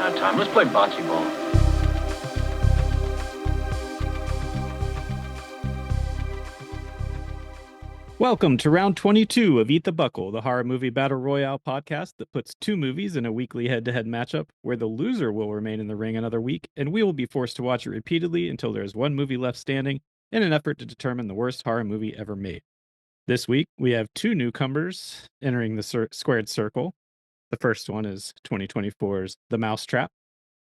got time. Let's play bocce ball. Welcome to round 22 of Eat the Buckle, the horror movie battle royale podcast that puts two movies in a weekly head-to-head matchup where the loser will remain in the ring another week, and we will be forced to watch it repeatedly until there is one movie left standing in an effort to determine the worst horror movie ever made. This week, we have two newcomers entering the squared circle. The first one is 2024's The Mousetrap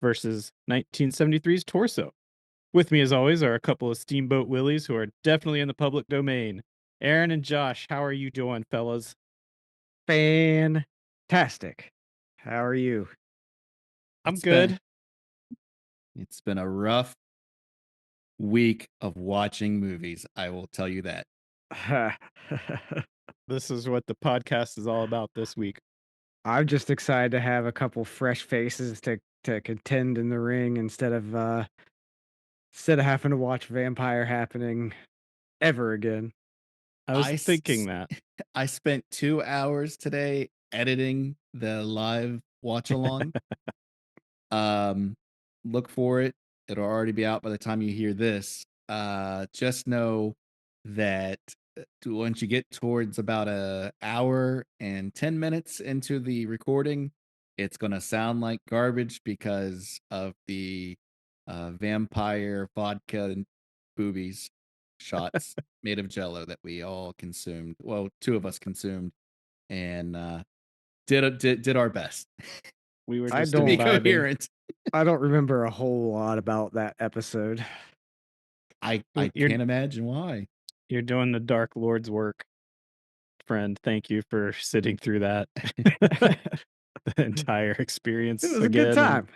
versus 1973's Torso. With me, as always, are a couple of Steamboat Willies who are definitely in the public domain. Aaron and Josh, how are you doing, fellas? Fantastic. How are you? I'm good. It's been a rough week of watching movies. I will tell you that. This is what the podcast is all about this week. I'm just excited to have a couple fresh faces to contend in the ring instead of having to watch Vampire Happening ever again. I was thinking that. I spent 2 hours today editing the live watch along. Look for it. It'll already be out by the time you hear this. Just know that once you get towards about an hour and 10 minutes into the recording, it's going to sound like garbage because of the vampire vodka and boobies shots made of jello that we all consumed. Well, two of us consumed and did our best. We were I just don't- to be vibing. coherent. I don't remember a whole lot about that episode. I You're- can't imagine why. You're doing the Dark Lord's work, friend. Thank you for sitting through that. The entire experience. It was a again. good time.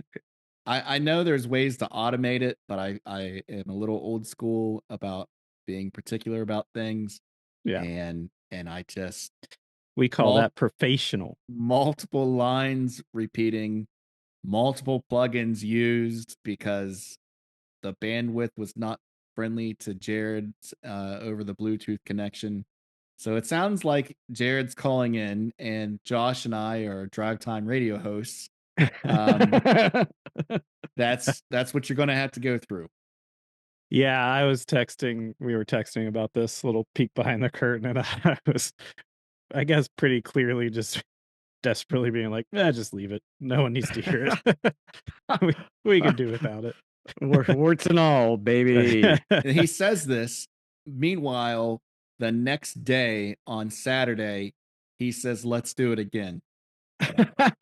I know there's ways to automate it, but I am a little old school about being particular about things. Yeah. And I just We call that professional. multiple lines repeating, multiple plugins used because the bandwidth was not friendly to Jared over the Bluetooth connection. So it sounds like Jared's calling in and Josh and I are drive time radio hosts. That's what you're going to have to go through. Yeah, we were texting about this little peek behind the curtain, and I was, I guess, pretty clearly just desperately being like, just leave it. No one needs to hear it. we can do without it. Warts and all, baby. And he says this. Meanwhile, the next day on Saturday, he says, "Let's do it again."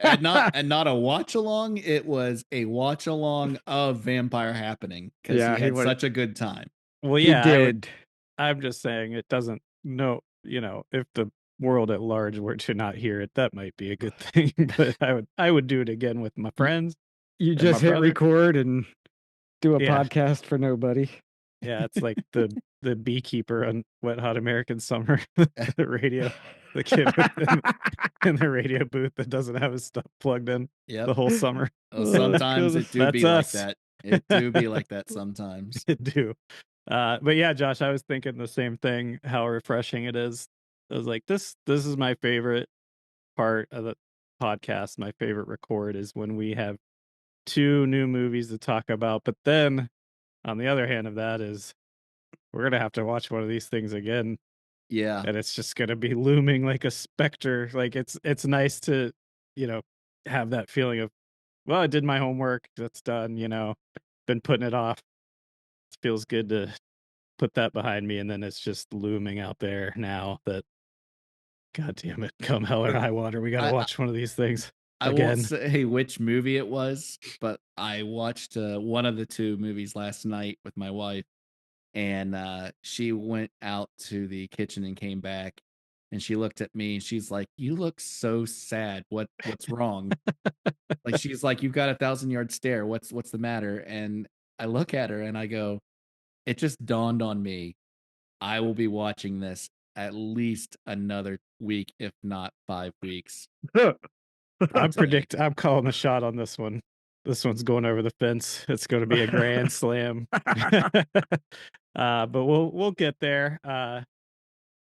and not a watch along. It was a watch along of Vampire Happening because he had such a good time. Well, yeah, He did. I'm just saying it doesn't. No, if the world at large were to not hear it, that might be a good thing. But I would do it again with my friends. You just hit brother. record and do a Yeah. podcast for nobody. Yeah, it's like the beekeeper on Wet Hot American Summer, the radio, the kid in the radio booth that doesn't have his stuff plugged in the whole summer. Sometimes it do That's be us. like that. It do be like that sometimes. It do. But yeah, Josh, I was thinking the same thing, how refreshing it is. I was like, this is my favorite part of the podcast. My favorite record is when we have two new movies to talk about. But then on the other hand of that is we're going to have to watch one of these things again. Yeah. And it's just going to be looming like a specter. Like it's nice to, have that feeling of, well, I did my homework. That's done, been putting it off. It feels good to put that behind me. And then it's just looming out there now that, God damn it, come hell or high water. We got to watch one of these things. I again. won't say which movie it was, but I watched one of the two movies last night with my wife, and she went out to the kitchen and came back, and she looked at me and she's like, "You look so sad. What's wrong?" Like she's like, "You've got 1,000-yard stare. What's the matter?" And I look at her and I go, "It just dawned on me. I will be watching this at least another week, if not 5 weeks." I'm calling a shot on this one. This one's going over the fence. It's going to be a grand slam. But we'll get there. I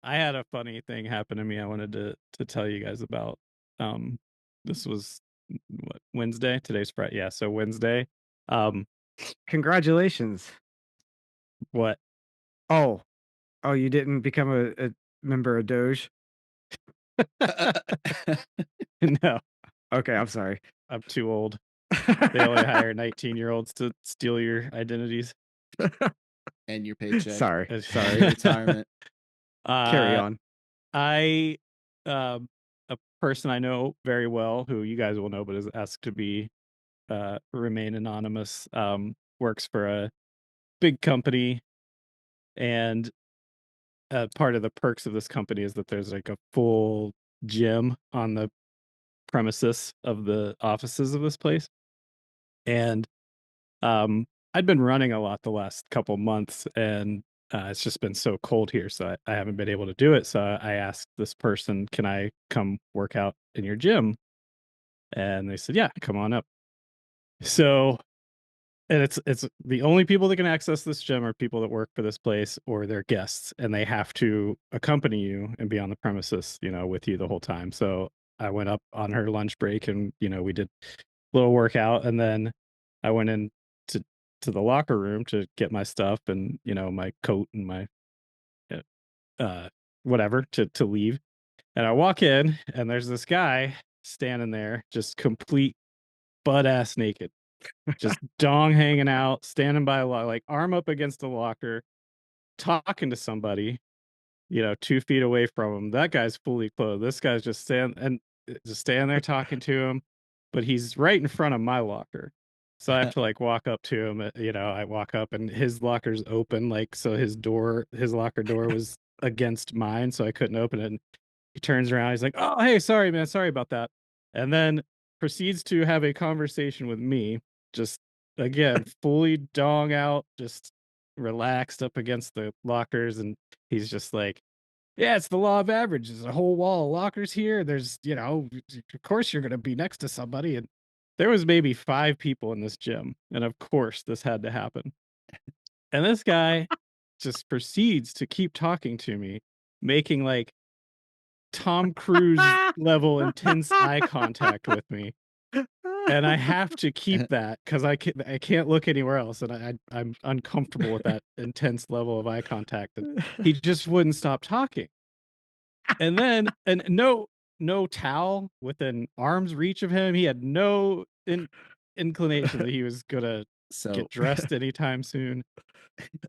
had a funny thing happen to me I wanted to tell you guys about. This was Wednesday. Today's Friday. Yeah, so Wednesday. Um, Congratulations. what? Oh, you didn't become a member of Doge? No, Okay, I'm sorry. I'm too old. They only hire 19-year-olds to steal your identities. And your paycheck. Sorry. Your Sorry. retirement. Carry on. I, a person I know very well, who you guys will know, but is asked to be remain anonymous, works for a big company, and part of the perks of this company is that there's like a full gym on the premises of the offices of this place. And I'd been running a lot the last couple months, and it's just been so cold here, so I haven't been able to do it. So I asked this person, "Can I come work out in your gym?" And they said, "Yeah, come on up." So, and it's the only people that can access this gym are people that work for this place or their guests, and they have to accompany you and be on the premises, with you the whole time. So I went up on her lunch break, and we did a little workout, and then I went in to the locker room to get my stuff and my coat and my uh whatever to leave. And I walk in, and there's this guy standing there, just complete butt ass naked, just dong hanging out, standing by a like arm up against the locker, talking to somebody, 2 feet away from him. That guy's fully clothed. This guy's just standing there talking to him, but he's right in front of my locker. So I have to like walk up to him. I walk up, and his locker's open, like, so his locker door was against mine, so I couldn't open it. And he turns around. He's like, "Oh, hey, sorry, man. Sorry about that." And then proceeds to have a conversation with me, just again, fully dong out, just relaxed up against the lockers. And he's just like, "Yeah, it's the law of averages. There's a whole wall of lockers here. There's, of course you're going to be next to somebody." And there was maybe 5 people in this gym. And of course, this had to happen. And this guy just proceeds to keep talking to me, making like Tom Cruise level intense eye contact with me. And I have to keep that because I can't look anywhere else, and I'm uncomfortable with that intense level of eye contact. And he just wouldn't stop talking. And then, and no towel within arm's reach of him. He had no inclination that he was gonna So get dressed anytime soon.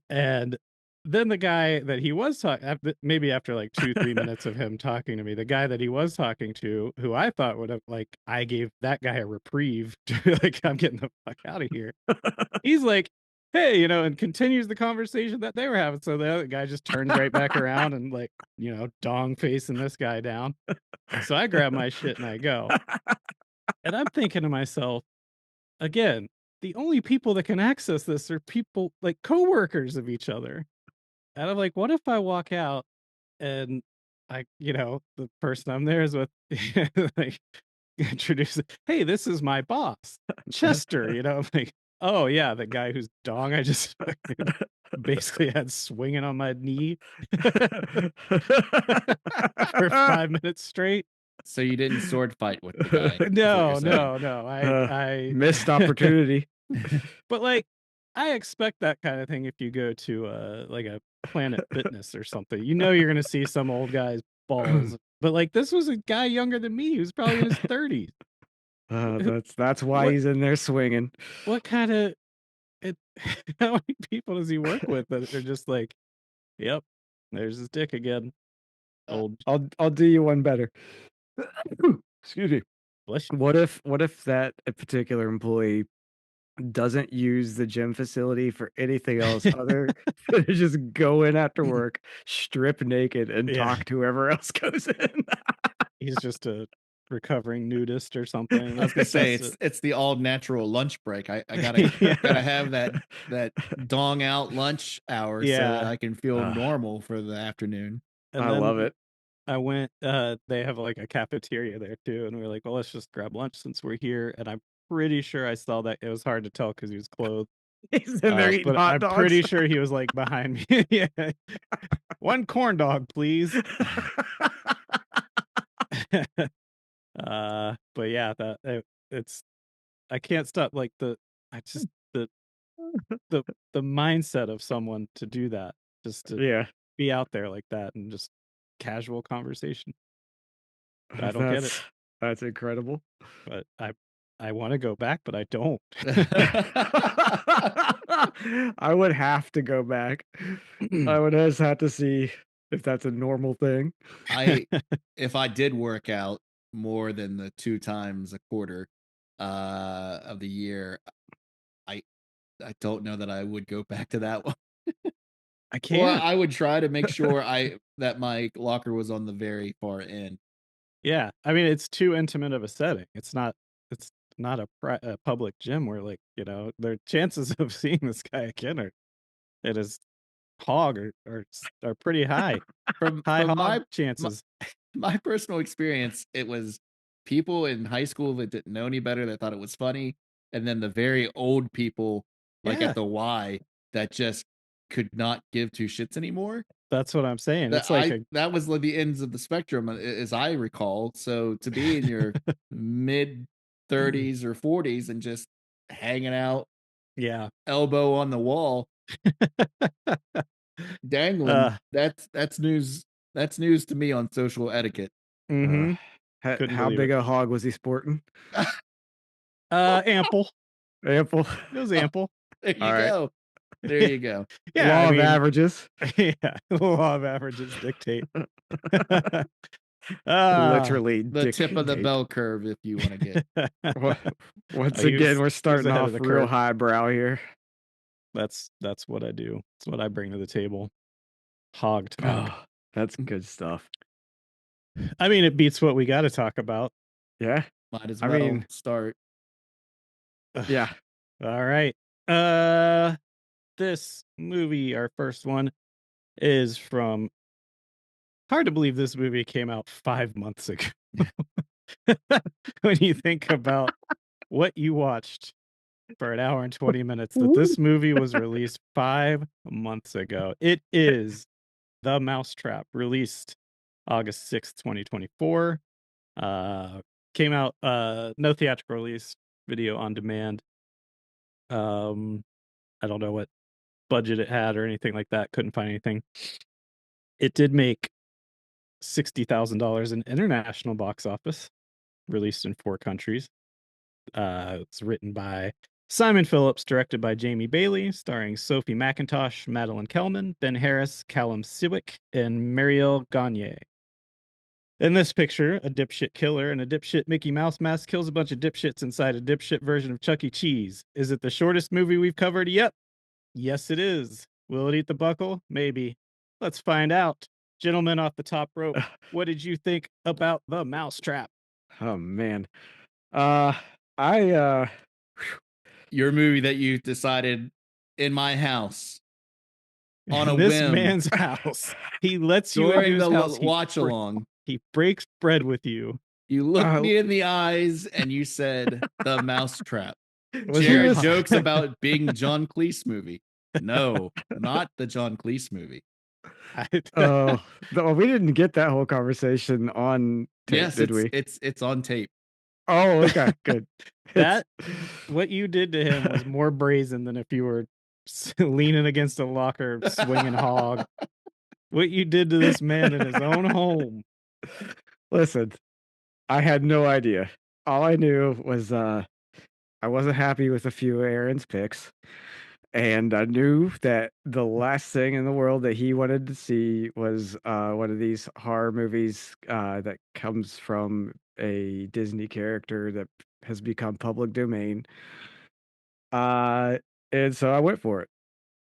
And then the guy that he was talking, maybe after like 2-3 minutes of him talking to me, the guy that he was talking to, who I thought would have, like, I gave that guy a reprieve to be like, "I'm getting the fuck out of here." He's like, "Hey," and continues the conversation that they were having. So the other guy just turns right back around and, like, dong facing this guy down. So I grab my shit and I go. And I'm thinking to myself, again, the only people that can access this are people like coworkers of each other. And I'm like, what if I walk out and the person I'm there is with, like, introduce, "Hey, this is my boss, Chester." I'm like, "Oh yeah, the guy whose dong I just fucking basically had swinging on my knee for 5 minutes straight." so you didn't sword fight with the guy. Is what No, you're saying. no. I Missed opportunity. But like, I expect that kind of thing if you go to like a Planet Fitness or something. You're gonna see some old guy's balls. But like, this was a guy younger than me. He was probably in his 30s. That's why What he's in there swinging. what kind of it, how many people does he work with that are just like, "Yep, there's his dick again." Uh, Old I'll do you one better. Excuse me. bless What if that a particular employee doesn't use the gym facility for anything else you. other than to just go in after work, strip naked, and Yeah, talk to whoever else goes in? he's just a recovering nudist or something. I was gonna say That's it. it's the all natural lunch break. I gotta Yeah. have that dong out lunch hour so that Yeah. I can feel Ugh, normal for the afternoon. And I love then it. I went, they have like a cafeteria there too, and we were like, "Well, let's just grab lunch since we're here." And I'm pretty sure I saw that it was hard to tell because he was clothed. He's in there eating But hot I'm dogs. pretty sure he was like behind me. Yeah. "One corn dog, please." But yeah, I can't stop. Like I just the mindset of someone to do that, just to Yeah, be out there like that and just casual conversation. I don't get it, that's incredible. but I want to go back, but I don't. I would have to go back. I would just have to see if that's a normal thing. If I did work out more than the 2 times a quarter of the year, I I don't know that I would go back to that one. I Or can't. I would try to make sure that my locker was on the very far end. Yeah, I mean, it's too intimate of a setting. It's not a public gym where, like, the chances of seeing this guy again are at his hog are pretty high. High From hog my chances. my personal experience, it was people in high school that didn't know any better that thought it was funny, and then the very old people, like Yeah, at the Y, that just could not give two shits anymore. that's what I'm saying. It's like a That was like the ends of the spectrum, as I recall. So to be in your mid 30s or 40s and just hanging out, yeah. elbow on the wall, dangling, Uh, that's news. That's news to me on social etiquette. Uh, mhm. Couldn't how believe big it. a hog was he sporting? Ample. Ample. It was ample. There All you right. go. There you go. Yeah, I Law of mean, averages. yeah, the law of averages dictate. Ah, Literally The tip of the dictate. bell curve, if you want to get. Once he again, was we're he was starting ahead of off the real curve. highbrow here. That's what I do. It's what I bring to the table. Hog talk. Oh, that's good stuff. I mean, it beats what we got to talk about. Yeah. Might as I well mean, start. yeah. All right. This movie, our first one, is from. Hard to believe this movie came out 5 months ago. When you think about what you watched for an hour and 20 minutes, that this movie was released 5 months ago. It is The Mousetrap, released August 6th, 2024. Came out no theatrical release, video on demand. I don't know what budget it had or anything like that. Couldn't find anything. It did make $60,000 in international box office, released in 4 countries. It's written by Simon Phillips, directed by Jamie Bailey, starring Sophie McIntosh, Madeline Kellman, Ben Harris, Callum Siwick, and Marielle Gagne. In this picture, a dipshit killer and a dipshit Mickey Mouse mask kills a bunch of dipshits inside a dipshit version of Chuck E. Cheese. Is it the shortest movie we've covered yet? Yes, it is. Will it eat the buckle? Maybe. Let's find out. Gentlemen off the top rope, what did you think about The Mousetrap? Oh man. Uh I Your movie that you decided in my house on a In this whim man's house, he lets you into during his the house. watch along. He breaks bread with you. You looked uh, me in the eyes and you said, "The Mousetrap." was he Jared this jokes about being John Cleese movie. No, not the John Cleese movie. Oh, we didn't get that whole conversation on tape, Yes, did we? it's on tape. Oh, okay, good. That what you did to him was more brazen than if you were leaning against a locker, swinging hog. What you did to this man in his own home. Listen, I had no idea. All I knew was I wasn't happy with a few Aaron's picks. And I knew that the last thing in the world that he wanted to see was one of these horror movies that comes from a Disney character that has become public domain. Uh, and so I went for it.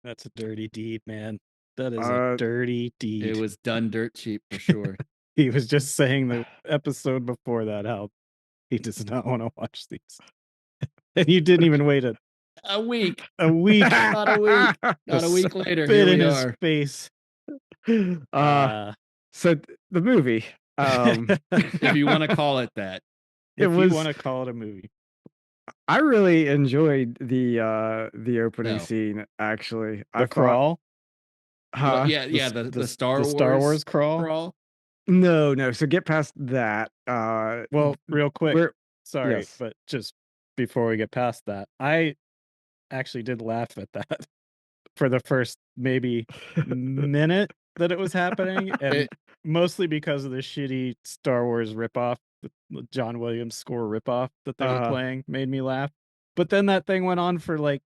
That's a dirty deed, man. That is a Uh, dirty It deed. was done dirt cheap for sure. He was just saying the episode before that how he does not want to watch these. And you didn't even wait A week, a week not a week, to not a week later. spit Here in we his are. face. uh, so the movie, If you want to call it that. it If you was. want to call it a movie. I really enjoyed the opening No. scene. Actually, I The thought, crawl? Yeah, the Star the Wars Star Wars crawl? no. So get past that. Well, real quick. sorry, Yes. but just before we get past that, I actually did laugh at that for the first maybe minute that it was happening, and mostly because of the shitty Star Wars ripoff, the John Williams score ripoff that they were playing made me laugh. But then that thing went on for like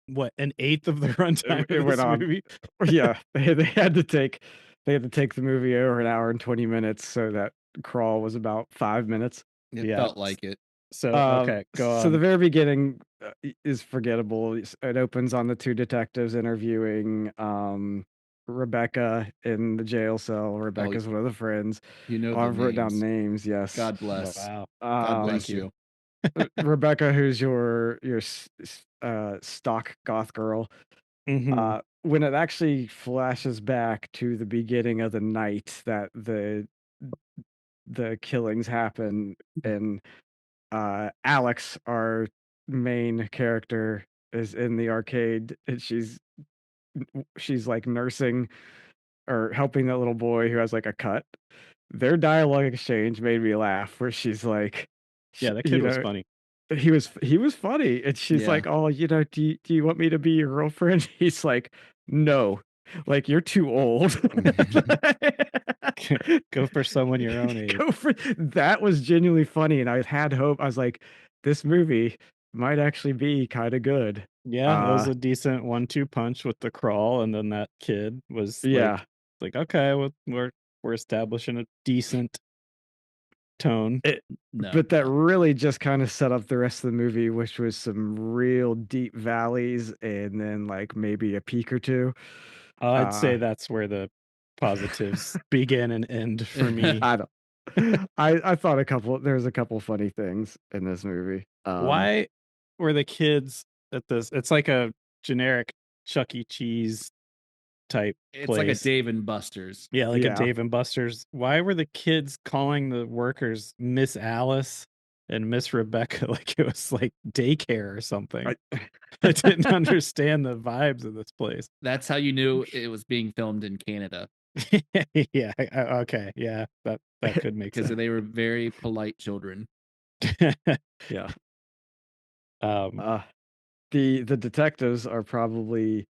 what, an eighth of the runtime It of went this on. movie. Yeah, they had to take the movie over an hour and 20 minutes, so that crawl was about 5 minutes. It Yeah. felt like it. So okay, go So the on. very beginning is forgettable. It opens on the two detectives interviewing Rebecca in the jail cell. Rebecca's one of the friends. You know Oh, the I've wrote down names. names. Yes. God bless. Wow. God bless Thank you. Rebecca, who's your stock goth girl. Mhm. When it actually flashes back to the beginning of the night that the killings happen, and Alex, our main character, is in the arcade, and she's like nursing or helping that little boy who has like a cut. Their dialogue exchange made me laugh, where she's like, Yeah, that you kid was know, funny. he was funny, and she's Yeah. like, "Oh, do you want me to be your girlfriend?" He's like, "No, like you're too old." Go for someone your own age. Go for that was genuinely funny, and I had hope. I was like, this movie might actually be kind of good. Yeah, it was a decent 1-2 punch with the crawl, and then that kid was Yeah. like okay, well, we're establishing a decent tone. But that really just kind of set up the rest of the movie, which was some real deep valleys and then like maybe a peak or two. I'd say that's where the positives begin and end for me. I don't. I thought there's a couple funny things in this movie. Why were the kids at this? It's like a generic Chuck E. Cheese type It's like a place. Dave and Buster's. Yeah, like a Yeah. Dave and Buster's. Why were the kids calling the workers Miss Alice and Miss Rebecca like it was like daycare or something? I didn't understand the vibes of this place. That's how you knew it was being filmed in Canada. Yeah. Okay. Yeah. That could make sense. Because they were very polite children. Yeah. Um, The detectives are probably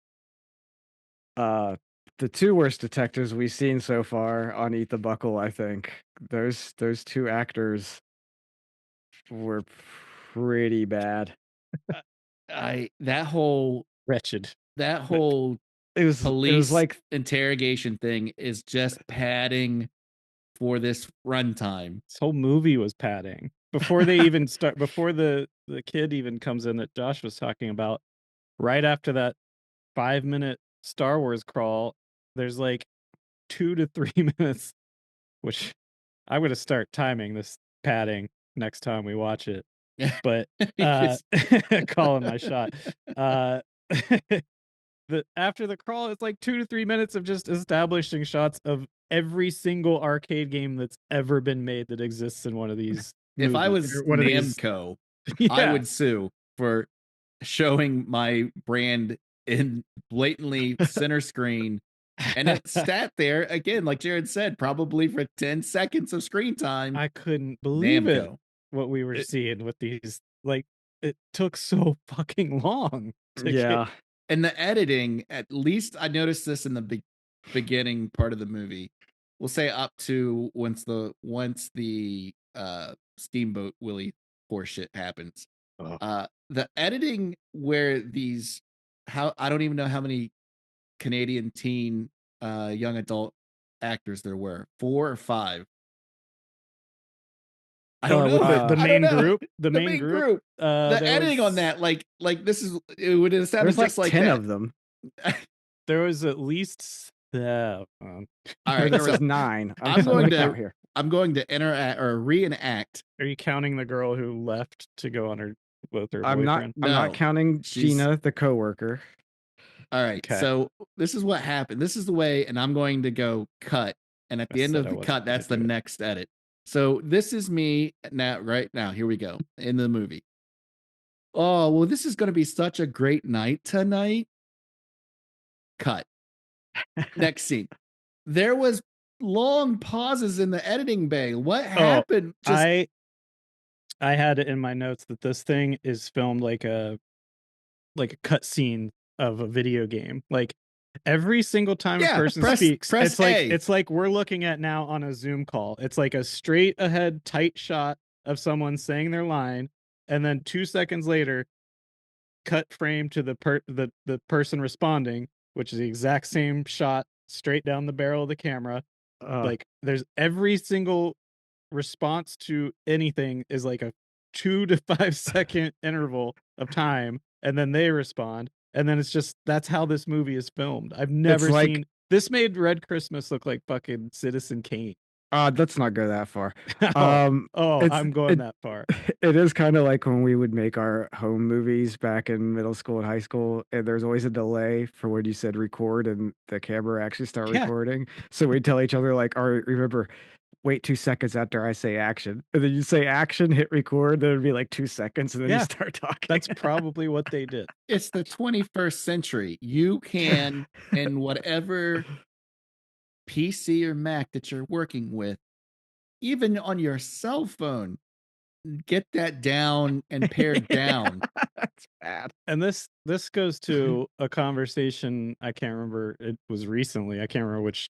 the two worst detectives we've seen so far on Eat the Buckle. I think those two actors were pretty bad. That whole wretched. It was police like interrogation thing is just padding for this runtime. This whole movie was padding before they even start. Before the kid even comes in that Josh was talking about. Right after that 5-minute Star Wars crawl, there's like 2 to 3 minutes, which I'm gonna start timing this padding next time we watch it. But calling my shot. After the crawl, it's like 2 to 3 minutes of just establishing shots of every single arcade game that's ever been made that exists in one of these If I movies, was or one of these. Namco, Yeah. I would sue for showing my brand in blatantly center screen, and it sat there again, like Jared said, probably for 10 seconds of screen time. I couldn't believe it. Namco. What we were seeing with these, like, it took so fucking long to Yeah. get. And the editing, at least I noticed this in the beginning part of the movie. We'll say up to once the Steamboat Willie horseshit happens. The editing where these I don't even know how many Canadian teen young adult actors there were. 4 or 5. I don't know. The I main don't know. group. The main group. The editing on that, like this is it would have sounded There's just like 10 that. of them. There was at least All Or right, there so was 9. I'm going count to here. I'm going to interact or reenact. Are you counting the girl who left to go on her with her I'm boyfriend? not No, counting she's- Gina, the coworker. All right, Okay. so this is what happened. This is the way, and I'm going to go cut, and at the end of the cut, that's the next edit. So this is me now, right now. Here we go in the movie. Oh, well, this is going to be such a great night tonight. Cut. Next scene. There was long pauses in the editing bay. What happened? I had it in my notes that this thing is filmed like a cutscene of a video game. Like every single time a Yeah, person press speaks, press A. it's like we're looking at now on a Zoom call. It's like a straight ahead tight shot of someone saying their line, and then 2 seconds later, cut frame to the person responding, which is the exact same shot straight down the barrel of the camera. Like there's every single response to anything is like a 2 to 5 second interval of time, and then they respond, and then it's just that's how this movie is filmed. I've never like seen this made Red Christmas look like fucking Citizen Kane. let's not go that far. Oh, It's I'm going that far. it is kind of like when we would make our home movies back in middle school and high school, and there's always a delay for when you said record and the camera actually start Yeah. recording. So we'd tell each other like, "All right, remember, wait 2 seconds after I say action," and then you say action, hit record. Then it'd be like 2 seconds, and then you Yeah. start talking. That's probably what they did. It's the 21st century. You can, in whatever PC or Mac that you're working with, even on your cell phone, get that down and pared down. That's bad. And this goes to a conversation I can't remember. It was recently. I can't remember which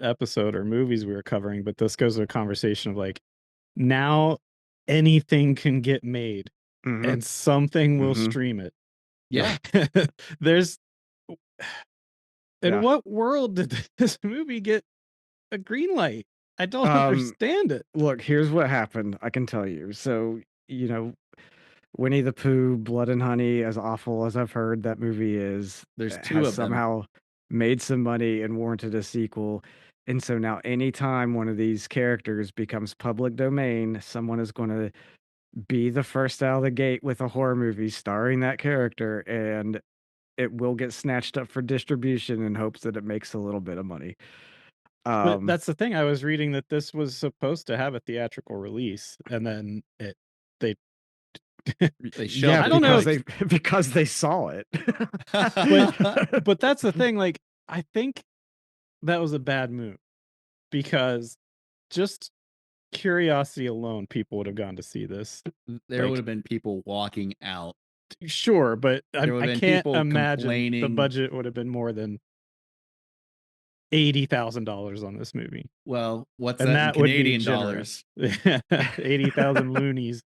episode or movies we were covering, but this goes to a conversation of like now anything can get made and something will stream it. Yeah. There's in Yeah. what world did this movie get a green light? I don't understand it. Look, here's what happened. I can tell you. So, Winnie the Pooh, Blood and Honey, as awful as I've heard that movie is, There's it two has of them. somehow made some money and warranted a sequel. And so now anytime one of these characters becomes public domain, someone is going to be the first out of the gate with a horror movie starring that character, and it will get snatched up for distribution in hopes that it makes a little bit of money. But that's the thing. I was reading that this was supposed to have a theatrical release, and then they They yeah, I don't know. because they saw it. but that's the thing. Like, I think that was a bad move because just curiosity alone, people would have gone to see this. There Like, would have been people walking out. Sure, but There would I have been can't people imagine the complaining. budget would have been more than $80,000 on this movie. Well, what's And that in that would be Canadian generous. dollars? 80,000 loonies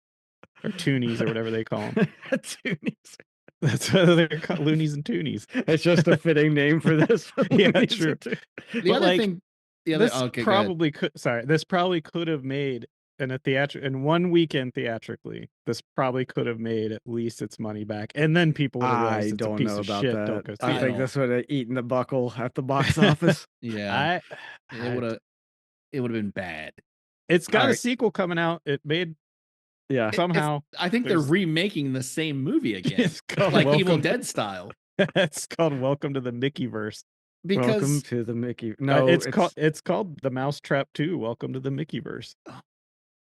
or toonies or whatever they call them. Toonies. That's what they're called, loonies and toonies. It's just a fitting name for this. Yeah, Loonies true. and Toonies. The But, other like, thing, the other this okay, probably could. Sorry, this probably could have made in one weekend theatrically. This probably could have made at least its money back, and then people would have realized I it's a don't piece know of about shit. that. Don't go see I it. think this would have eaten the buckle at the box office. Yeah, it would have been bad. It's got a Alright. sequel coming out. It made Yeah. somehow. I think they're remaking the same movie again, It's called like Evil Welcome. Dead style. It's called Welcome to the Mickeyverse. Welcome Because to the Mickey. No, it's called The Mousetrap 2. Welcome to the Mickeyverse.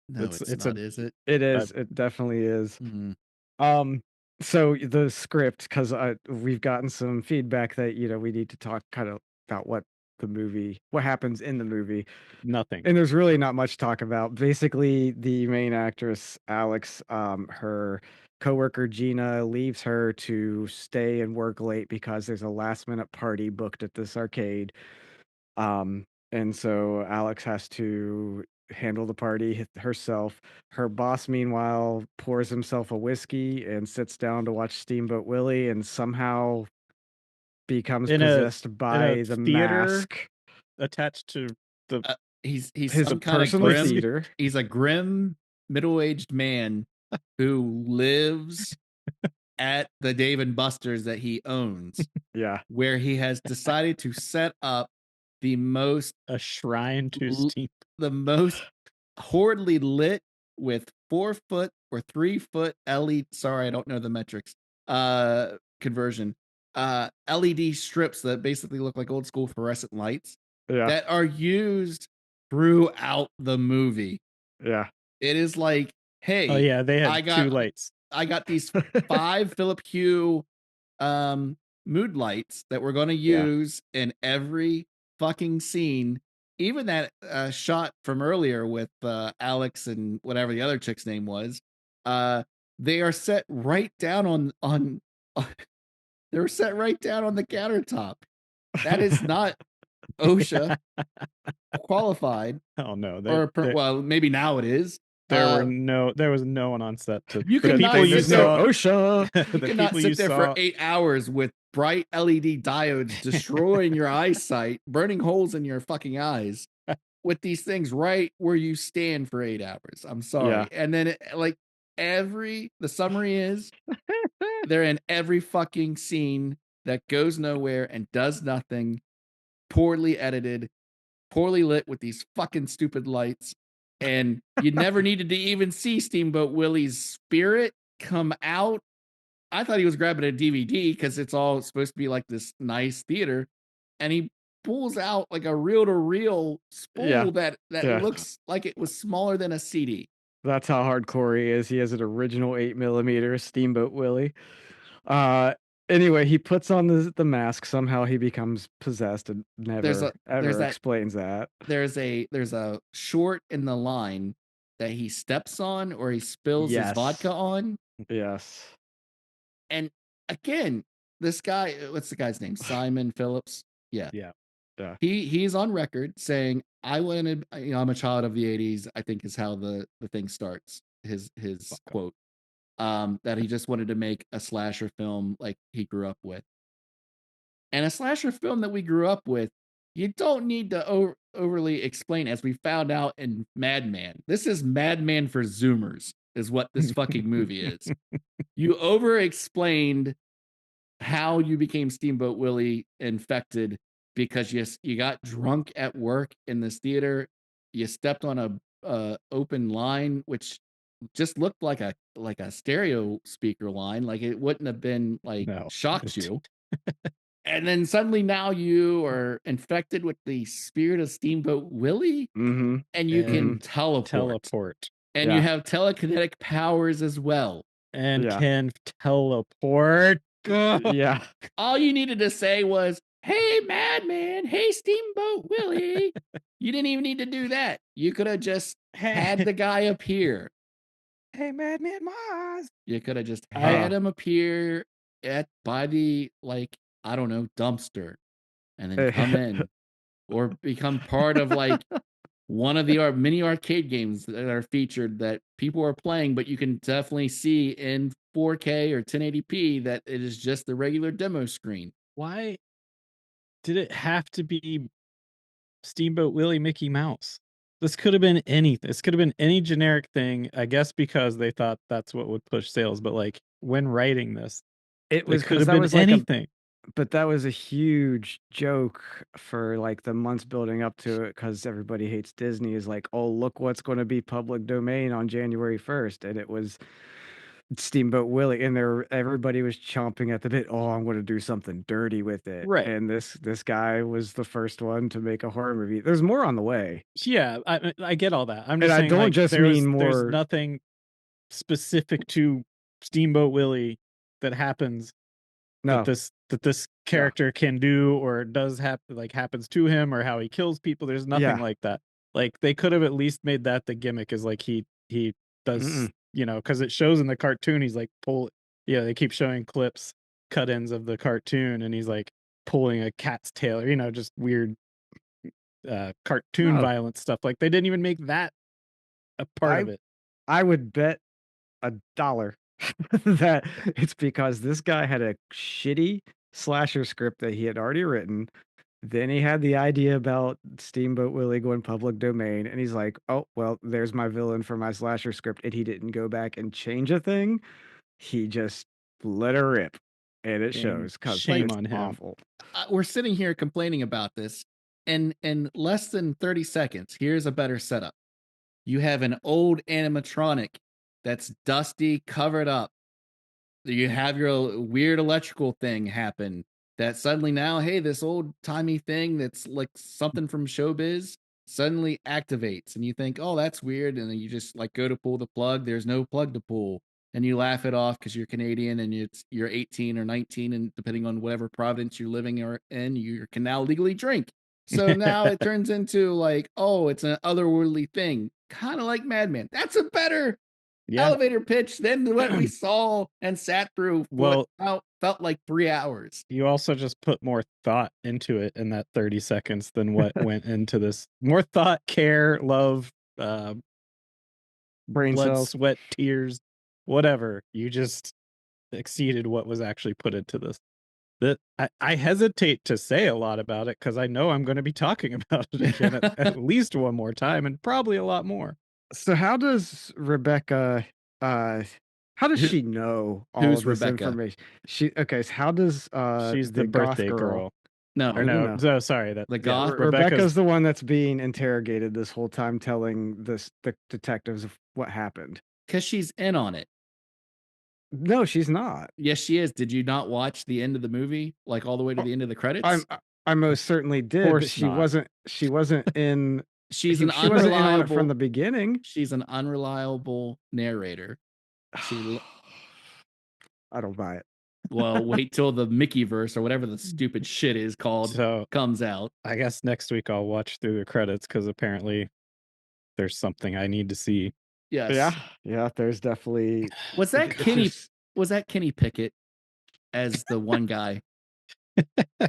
no, it's not. Is it? it is. It definitely is. Mhm. So the script, because we've gotten some feedback that we need to talk kind of about what happens in the movie. Nothing. And there's really not much to talk about. Basically, the main actress, Alex, her coworker Gina leaves her to stay and work late because there's a last minute party booked at this arcade. And so Alex has to handle the party herself. Her boss, meanwhile, pours himself a whiskey and sits down to watch Steamboat Willie and somehow becomes possessed by the theater mask attached to the He's his some kind of personal grim. theater. He's a grim middle-aged man who lives at the Dave and Buster's that he owns, Yeah. where he has decided to set up a shrine to Steam. the most horridly lit with 4-foot or 3-foot LED. Sorry, I don't know the metrics. Conversion. LED strips that basically look like old school fluorescent lights that are used throughout the movie. Yeah. It is like, hey, oh yeah, they had 2 lights. I got these 5 Philip Hue mood lights that we're going to use in every fucking scene. Even that shot from earlier with Alex and whatever the other chick's name was, They are set right down on they were set right down on the countertop. That is not OSHA qualified, Oh no, or well, maybe now it is. there was no one on set to. You The could people not you sit there. saw, OSHA. You the could not people you sit there for saw, 8 hours with bright LED diodes destroying your eyesight, burning holes in your fucking eyes, with these things right where you stand for 8 hours. I'm sorry. Yeah. And then the summary is they're in every fucking scene that goes nowhere and does nothing, poorly edited, poorly lit with these fucking stupid lights. And you never needed to even see Steamboat Willie's spirit come out. I thought he was grabbing a DVD because it's all supposed to be like this nice theater. And he pulls out like a reel-to-reel spool that looks like it was smaller than a CD. That's how hardcore he is. He has an original 8mm Steamboat Willie. Anyway, he puts on the mask. Somehow he becomes possessed and never ever explains that. There's a short in the line that he steps on or he spills his vodka on. Yes. And again, this guy, what's the guy's name? Simon Phillips. Yeah. He's on record saying, I'm a child of the 80s, I think is how the thing starts. His quote. That he just wanted to make a slasher film like he grew up with. And a slasher film that we grew up with, you don't need to overly explain, as we found out in Madman. This is Madman for Zoomers, is what this fucking movie is. You over-explained how you became Steamboat Willie infected because you got drunk at work in this theater. You stepped on a open line, which just looked like a stereo speaker line. Like it wouldn't have been shocked you. And then suddenly now you are infected with the spirit of Steamboat Willie, and you can teleport. And you have telekinetic powers as well. And can teleport. Yeah. All you needed to say was, "Hey, Madman. Hey, Steamboat Willie." You didn't even need to do that. You could have just had the guy appear. Hey, Madman Maz. You could have just had him appear by the, I don't know, dumpster, and then come in or become part of one of the mini arcade games that are featured that people are playing, but you can definitely see in 4K or 1080p that it is just the regular demo screen. Why did it have to be Steamboat Willie Mickey Mouse? This could have been anything. This could have been any generic thing, I guess, because they thought that's what would push sales. But when writing this, it could have been anything. But that was a huge joke for the months building up to it, because everybody hates Disney is like, oh, look what's going to be public domain on January 1st. And it was Steamboat Willie, and everybody was chomping at the bit. Oh, I'm going to do something dirty with it. Right. And this guy was the first one to make a horror movie. There's more on the way. Yeah, I get all that. I'm just saying, there's nothing specific to Steamboat Willie that happens that this character can do or does happens to him, or how he kills people. There's nothing like that. They could have at least made that the gimmick, is he does, because it shows in the cartoon, he's they keep showing clips, cut-ins of the cartoon, and he's pulling a cat's tail, or just weird cartoon violent stuff. They didn't even make that a part of it. I would bet $1 that it's because this guy had a shitty slasher script that he had already written. Then he had the idea about Steamboat Willie going public domain, and he's like, oh, well, there's my villain for my slasher script. And he didn't go back and change a thing. He just let her rip. And it shows, because shame on him. Awful. We're sitting here complaining about this, and in less than 30 seconds, here's a better setup. You have an old animatronic that's dusty, covered up. You have your weird electrical thing happen that suddenly now, hey, this old timey thing that's like something from showbiz suddenly activates, and you think, oh, that's weird. And then you just go to pull the plug. There's no plug to pull. And you laugh it off because you're Canadian and you're 18 or 19. And depending on whatever province you're living in, you can now legally drink. So now it turns into oh, it's an otherworldly thing. Kind of like Madman. That's a better Yeah. elevator pitch than what we saw and sat through for what felt like 3 hours. You also just put more thought into it in that 30 seconds than what went into this. More thought, care, love, Brain blood, cells. sweat, tears, whatever. You just exceeded what was actually put into this. That I hesitate to say a lot about it because I know I'm going to be talking about it again at least one more time and probably a lot more. So how does Rebecca how does she know all Who's of this Rebecca? information? So how does She's the the goth birthday girl. No, Or no, so sorry. The goth? Rebecca's the one that's being interrogated this whole time, telling the detectives of what happened. Because she's in on it. No, she's not. Yes, she is. Did you not watch the end of the movie, like all the way to the end of the credits? I most certainly did, but she wasn't in. She's she an wasn't in on it unreliable from the beginning. She's an unreliable narrator. I don't buy it. Well, wait till the Mickey verse or whatever the stupid shit is called comes out. I guess next week I'll watch through the credits because apparently there's something I need to see. Yes. Yeah. There's definitely. Was that Kenny Pickett as the one guy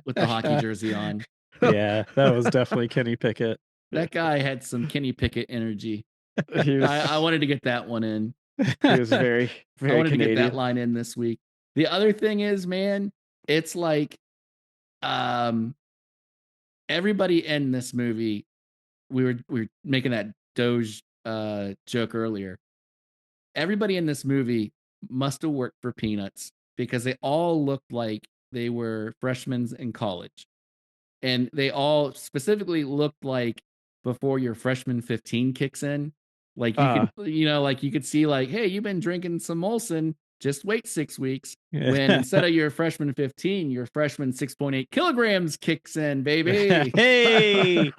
with the hockey jersey on? Yeah, that was definitely Kenny Pickett. That guy had some Kenny Pickett energy. I wanted to get that one in. He was very, very I wanted Canadian. to get that line in this week. The other thing is, man, it's like everybody in this movie, we were making that Doge joke earlier. Everybody in this movie must have worked for peanuts because they all looked like they were freshmen in college. And they all specifically looked like before your freshman 15 kicks in. Like you could see like, hey, you've been drinking some Molson, just wait 6 weeks. When instead of your freshman 15, your freshman 6.8 kilograms kicks in, baby. Hey,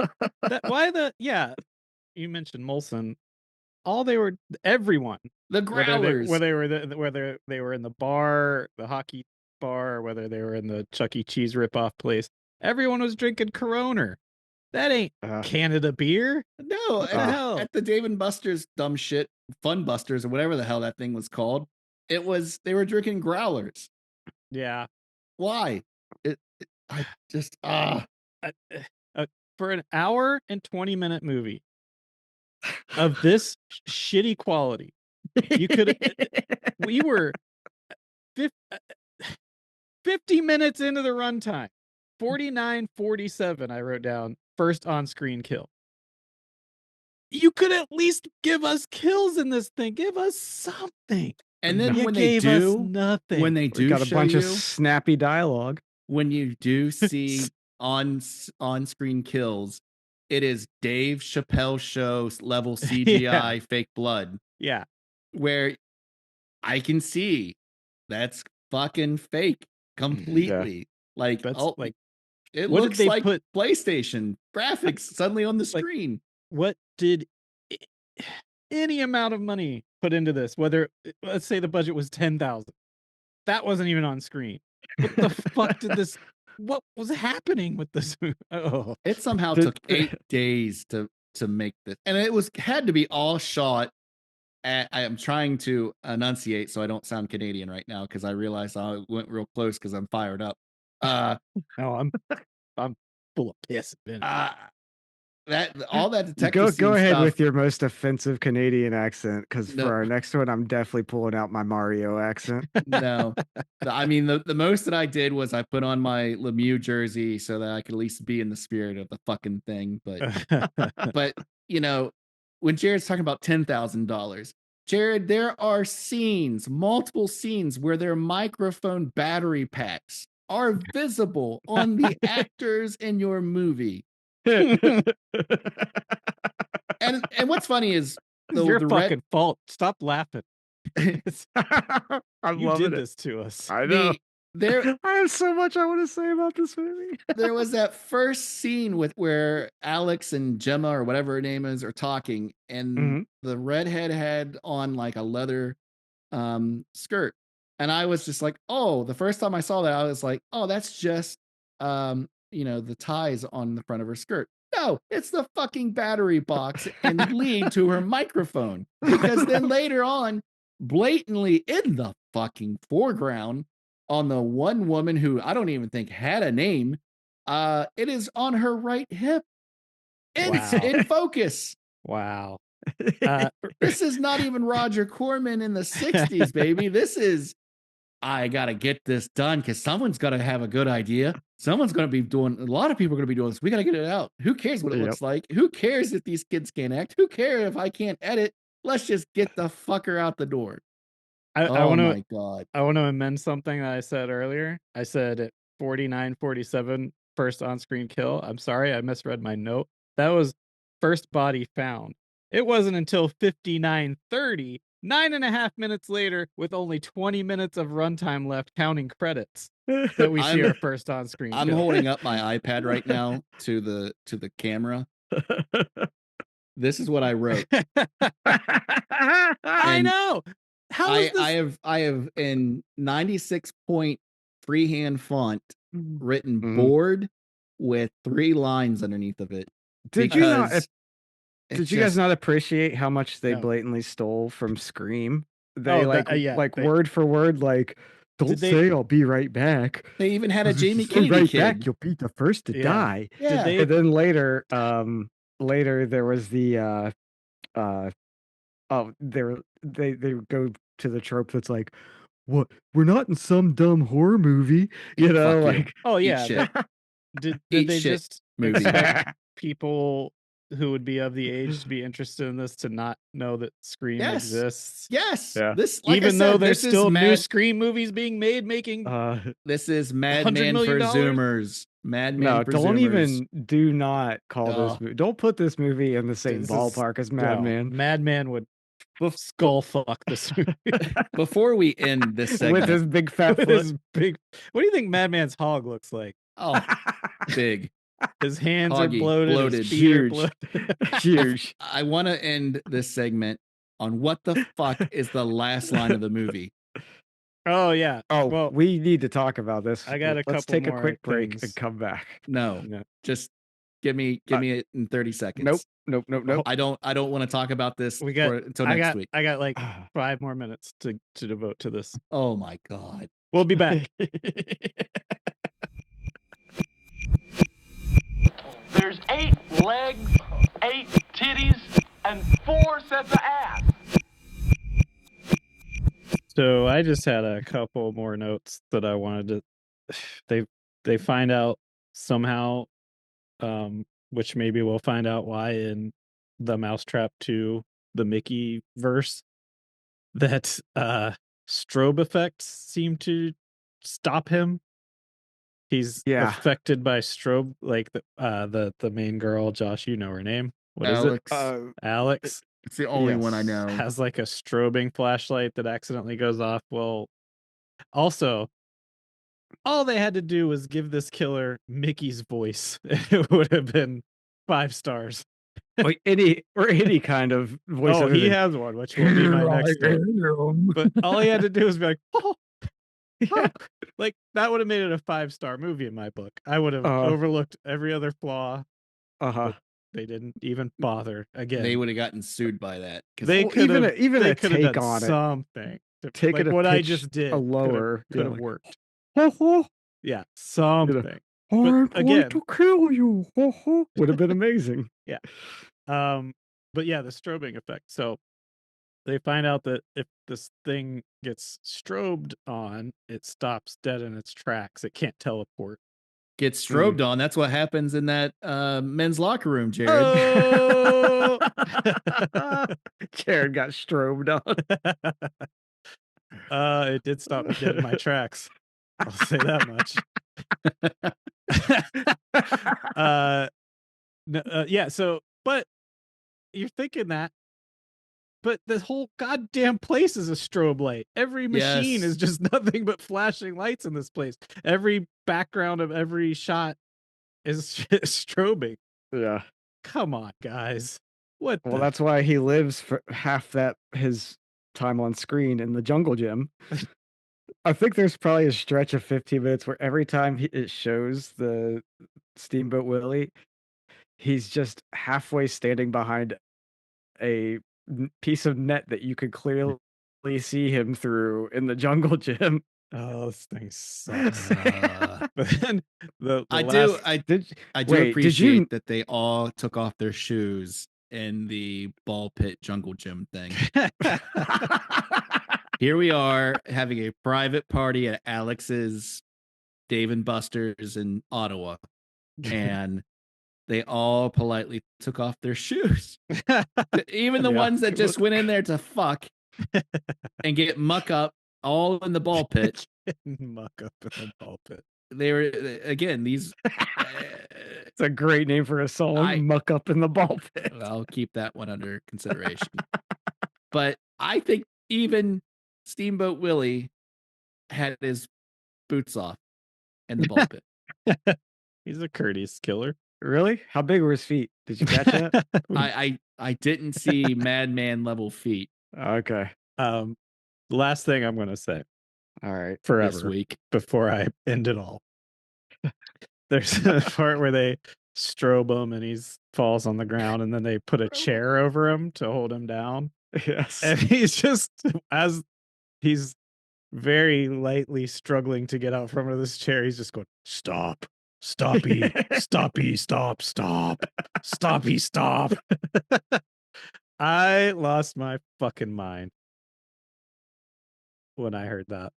you mentioned Molson. Everyone, the growlers, whether they were in the bar, the hockey bar, or whether they were in the Chuck E. Cheese ripoff place, everyone was drinking Corona. That ain't Canada beer. No, at the Dave and Buster's dumb shit, Fun Busters or whatever the hell that thing was called, they were drinking growlers. Yeah. Why? For an hour and 20-minute movie of this shitty quality, we were 50 minutes into the runtime. 49:47 I wrote down, first on-screen kill. You could at least give us kills in this thing. Give us something. And then when they do nothing, when they do got a bunch of snappy dialogue. When you do see on-screen kills, it is Dave Chappelle show level CGI fake blood. Yeah. Where I can see that's fucking fake completely. Like, it looks like PlayStation graphics suddenly on the screen. What did any amount of money put into this? Whether, let's say the budget was $10,000, that wasn't even on screen. What the fuck did this? What was happening with this movie? Oh, it somehow took 8 days to make this, and it had to be all shot. I am trying to enunciate so I don't sound Canadian right now because I realized I went real close because I'm fired up. No, I'm full of piss. All that detective go ahead stuff, with your most offensive Canadian accent, because for our next one, I'm definitely pulling out my Mario accent. No, I mean the most that I did was I put on my Lemieux jersey so that I could at least be in the spirit of the fucking thing. But when Jared's talking about $10,000, Jared, there are multiple scenes where their microphone battery packs are visible on the actors in your movie. And what's funny is your fucking fault. Stop laughing. I'm you did this to us. I know. I have so much I want to say about this movie. There was that first scene where Alex and Gemma or whatever her name is are talking, and the redhead had on like a leather skirt, and I was just like, oh, the first time I saw that, I was like, oh, that's just the ties on the front of her skirt. No, it's the fucking battery box and lead to her microphone. Because then later on, blatantly in the fucking foreground on the one woman who I don't even think had a name. It is on her right hip. It's Wow. in focus. Wow. This is not even Roger Corman in the 60s, baby. This is, I got to get this done because someone's got to have a good idea. Someone's going to be doing, a lot of people are going to be doing this. We got to get it out. Who cares what it looks like? Who cares if these kids can't act? Who cares if I can't edit? Let's just get the fucker out the door. My God. I want to amend something that I said earlier. I said at 49:47, first on-screen kill. I'm sorry, I misread my note. That was first body found. It wasn't until 59:30, 9.5 minutes later, with only 20 minutes of runtime left, counting credits, that we see our first on-screen kill. I'm holding up my iPad right now to the camera. This is what I wrote. I know. How is this? I have in 96-point freehand font written board with 3 lines underneath of it. Did you guys not appreciate how much they blatantly stole from Scream? They word for word, like, don't say I'll be right back. They even had a Jamie Kennedy right kid. Back, you'll be the first to die. Yeah. And then later there was the they go to the trope that's like, what? We're not in some dumb horror movie, you know? Like, oh yeah, did they just expect people who would be of the age to be interested in this to not know that Scream exists? Yes. Yeah. This, like even I said, though there's this still is new Scream movies being made, making this is Madman for Zoomers. Madman for don't Zoomers. do not call this movie. Don't put this movie in the same ballpark as Madman. Madman would skull fuck this movie. Before we end this segment, with his big fat foot. His big. What do you think Madman's hog looks like? Oh, big. His hands Hoggy, are bloated. His feet huge, are bloated. Huge. I want to end this segment on what the fuck is the last line of the movie. Oh yeah. Oh, well, we need to talk about this. I got Let's take a quick break and come back. No. Just give me it in 30 seconds. Nope. I don't want to talk about this until next week. I got like 5 more minutes to devote to this. Oh my God. We'll be back. There's 8 legs, 8 titties, and 4 sets of ass. So I just had a couple more notes that I wanted to. They find out somehow, which maybe we'll find out why in the Mousetrap 2, the Mickey verse, that strobe effects seem to stop him. He's affected by strobe, like the main girl, Josh, you know her name. What is it? Alex. It's the only one I know. Has like a strobing flashlight that accidentally goes off. Well, also, all they had to do was give this killer Mickey's voice. It would have been 5 stars. Or any kind of voice. Oh, he has one, which will be my next one. But all he had to do was be like, oh. Yeah. Like that would have made it a 5-star movie in my book. I would have overlooked every other flaw. They didn't even bother. Again, they would have gotten sued by that. They could have even they a could take have done on something. Take like it what I just did. A lower could have worked. Yeah, I'm something. going to kill you. Would have been amazing. Yeah. But yeah, the strobing effect. So they find out that if this thing gets strobed on, it stops dead in its tracks. It can't teleport. Gets strobed on. That's what happens in that men's locker room, Jared. Oh! Jared got strobed on. It did stop me dead in my tracks. I'll say that much. So, but you're thinking that. But the whole goddamn place is a strobe light. Every machine is just nothing but flashing lights in this place. Every background of every shot is strobing. Yeah. Come on, guys. Well, that's why he lives for half his time on screen in the jungle gym. I think there's probably a stretch of 15 minutes where every time it shows the Steamboat Willie, he's just halfway standing behind a piece of net that you could clearly see him through in the jungle gym. Oh, this thing sucks. But then the I last, do Wait, did you- appreciate that they all took off their shoes in the ball pit jungle gym thing. Here we are having a private party at Alex's Dave and Buster's in Ottawa, and they all politely took off their shoes. Even the Yeah. ones that just went in there to fuck and get muck up all in the ball pit. muck up in the ball pit. They were, again, these. It's a great name for a song, Muck Up in the Ball Pit. I'll keep that one under consideration. But I think even Steamboat Willie had his boots off in the ball pit. He's a courteous killer. Really? How big were his feet? Did you catch that? I didn't see Madman level feet. Okay. Last thing I'm going to say. All right. Forever This week before I end it all. There's a part where they strobe him and he falls on the ground, and then they put a chair over him to hold him down. Yes. And he's just, as he's very lightly struggling to get out from under this chair, he's just going, stop, stoppy, stoppy, stop, stop, stoppy, stop. I lost my fucking mind when I heard that.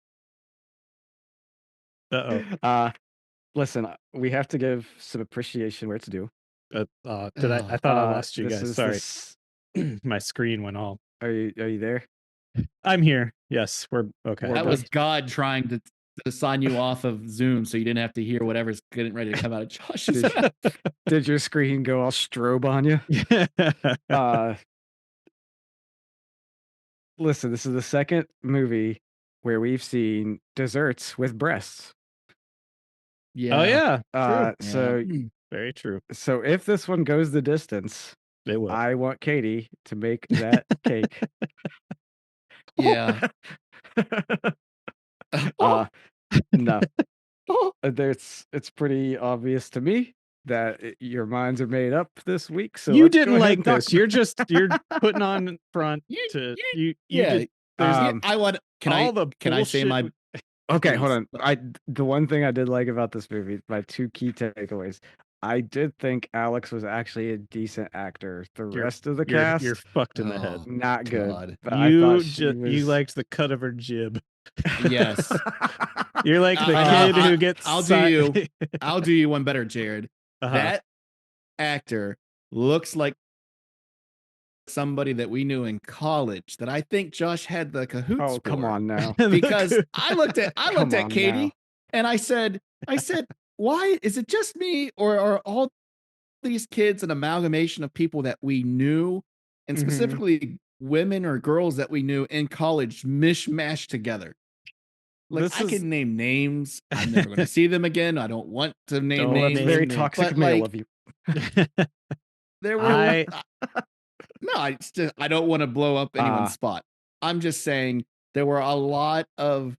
Uh-oh. Listen, we have to give some appreciation where it's due. I thought I lost you guys. Sorry. My screen went all. Are you there? I'm here. Yes, we're okay. That was God trying to sign you off of Zoom so you didn't have to hear whatever's getting ready to come out of Josh's mouth. Did your screen go all strobe on you? Listen, this is the second movie where we've seen desserts with breasts. Yeah. Oh yeah. So very true. So if this one goes the distance, it will. I want Katie to make that cake. Yeah. No. It's pretty obvious to me that your minds are made up this week. So you didn't like this. You're putting on front to you. Yeah. I want. Can I say my? Okay, hold on. The one thing I did like about this movie, my two key takeaways. I did think Alex was actually a decent actor. The rest of the cast, you're fucked in the head. Not good. You liked the cut of her jib. Yes. You're like the kid who gets. I'll do you one better, Jared. That actor looks like somebody that we knew in college that I think Josh had the cahoots. Oh, come on now. Because I looked at Katie and I said, why is it just me, or are all these kids an amalgamation of people that we knew, and specifically women or girls that we knew in college mishmashed together? Like, I can name names. I'm never going to see them again. I don't want to name names. That's very toxic male of you. There were no, I don't want to blow up anyone's spot. I'm just saying there were a lot of,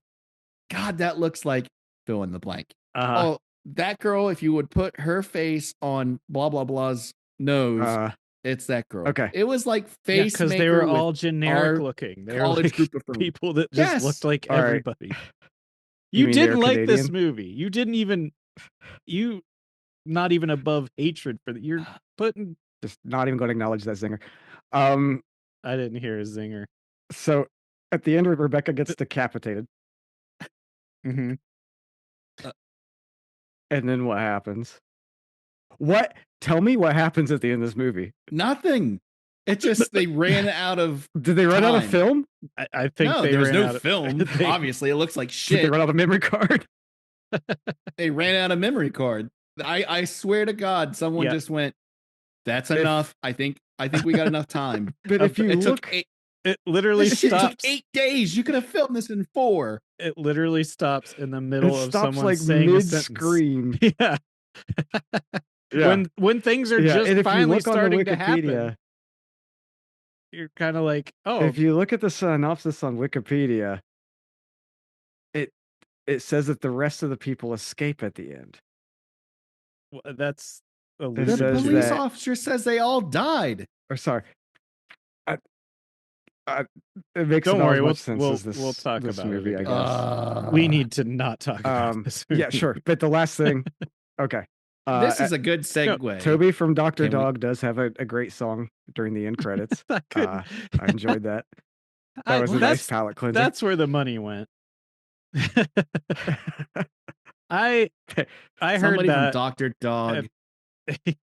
God, that looks like fill in the blank. Oh, that girl, if you would put her face on blah blah blah's nose, it's that girl. Okay, it was like face because they were all generic looking. They were like group of people that just looked like everybody. Right. You didn't like Canadian? This movie. You didn't even. Not even above hatred for that. You're putting. Just not even going to acknowledge that zinger. I didn't hear a zinger. So at the end, Rebecca gets decapitated. Mm-hmm. And then what happens? What? Tell me what happens at the end of this movie. Nothing. It just they ran out of. Did they run out of film? I think there was no film. Obviously, it looks like shit. Did they run out of memory card? They ran out of memory card. I swear to God, someone just went. That's enough. I think we got enough time. But if you look, it literally stops. It took 8 days. You could have filmed this in 4. It literally stops in the middle of someone like saying mid-scream. Yeah. When things are just finally starting to happen, you're kind of like, oh. If you look at the synopsis on Wikipedia, it says that the rest of the people escape at the end. Well, that's the police officer says they all died. Or sorry. Uh, it makes Don't about worry, as we'll much sense we'll as we'll talk this about it movie, I again. guess. We need to not talk about this movie. Yeah, sure. But the last thing, okay. This is a good segue. Toby from Dr. Can we- Dog does have a great song during the end credits. I couldn't. I enjoyed that. That was a nice palate cleanser. That's where the money went. I heard Somebody from that. Dr. Dog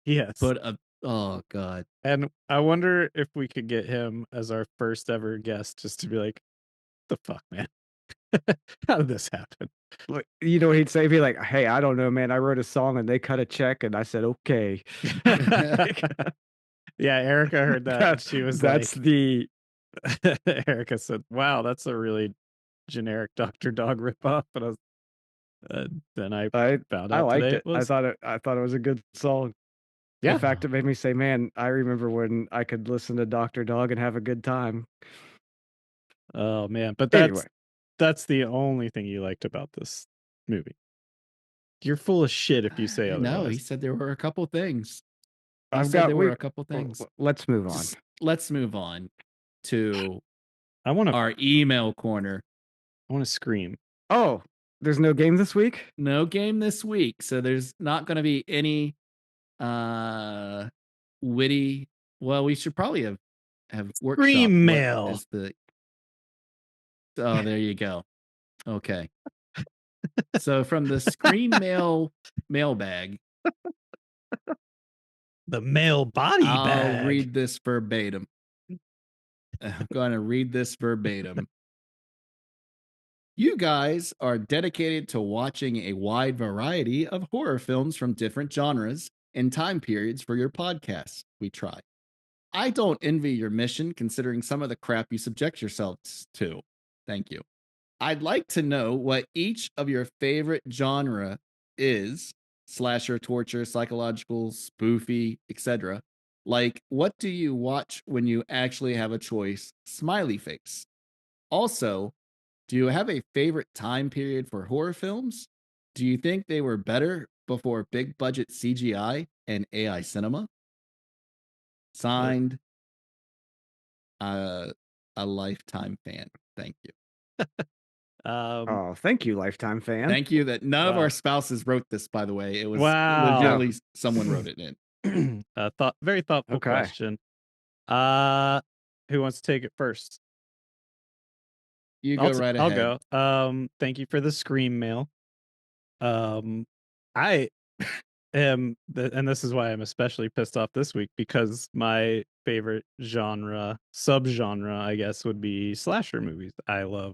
Yes. put a oh god. And I wonder if we could get him as our first ever guest, just to be like, "The fuck, man? How did this happen?" Like, you know, he'd say, he'd be like, "Hey, I don't know, man. I wrote a song and they cut a check, and I said okay." Yeah, Erica heard that. And she was that's like, the Erica said, "Wow, that's a really generic Dr. Dog ripoff." And I was, then I found I out liked today it. it was. I thought it was a good song. Yeah. In fact, it made me say, "Man, I remember when I could listen to Dr. Dog and have a good time." Oh man, but Anyway. that's the only thing you liked about this movie. You're full of shit if you say otherwise. No, he said there were a couple things. There were a couple things. Let's move on. Let's move on to I want our email corner. I want to scream. Oh, there's no game this week? No game this week, so there's not going to be any witty. Well, we should probably have workshopped Scream what mail. is the. Oh, there you go. Okay. So from the Scream Mail mailbag, The male body bag. I'll read this verbatim. I'm going to read this verbatim. You guys are dedicated to watching a wide variety of horror films from different genres and time periods for your podcasts. We try. I don't envy your mission considering some of the crap you subject yourselves to. Thank you. I'd like to know what each of your favorite genre is: slasher, torture, psychological, spoofy, etc. Like, what do you watch when you actually have a choice? Smiley face. Also, do you have a favorite time period for horror films? Do you think they were better before big budget CGI and AI cinema? Signed, a lifetime fan. Thank you. Oh, thank you, lifetime fan. Thank you that none of Wow. our spouses wrote this, by the way. It was Wow. legitimately someone wrote it in. Very thoughtful Okay. question. Who wants to take it first? You go right ahead. I'll go. Thank you for the scream mail. I am, and this is why I'm especially pissed off this week, because my favorite subgenre, I guess, would be slasher movies. I love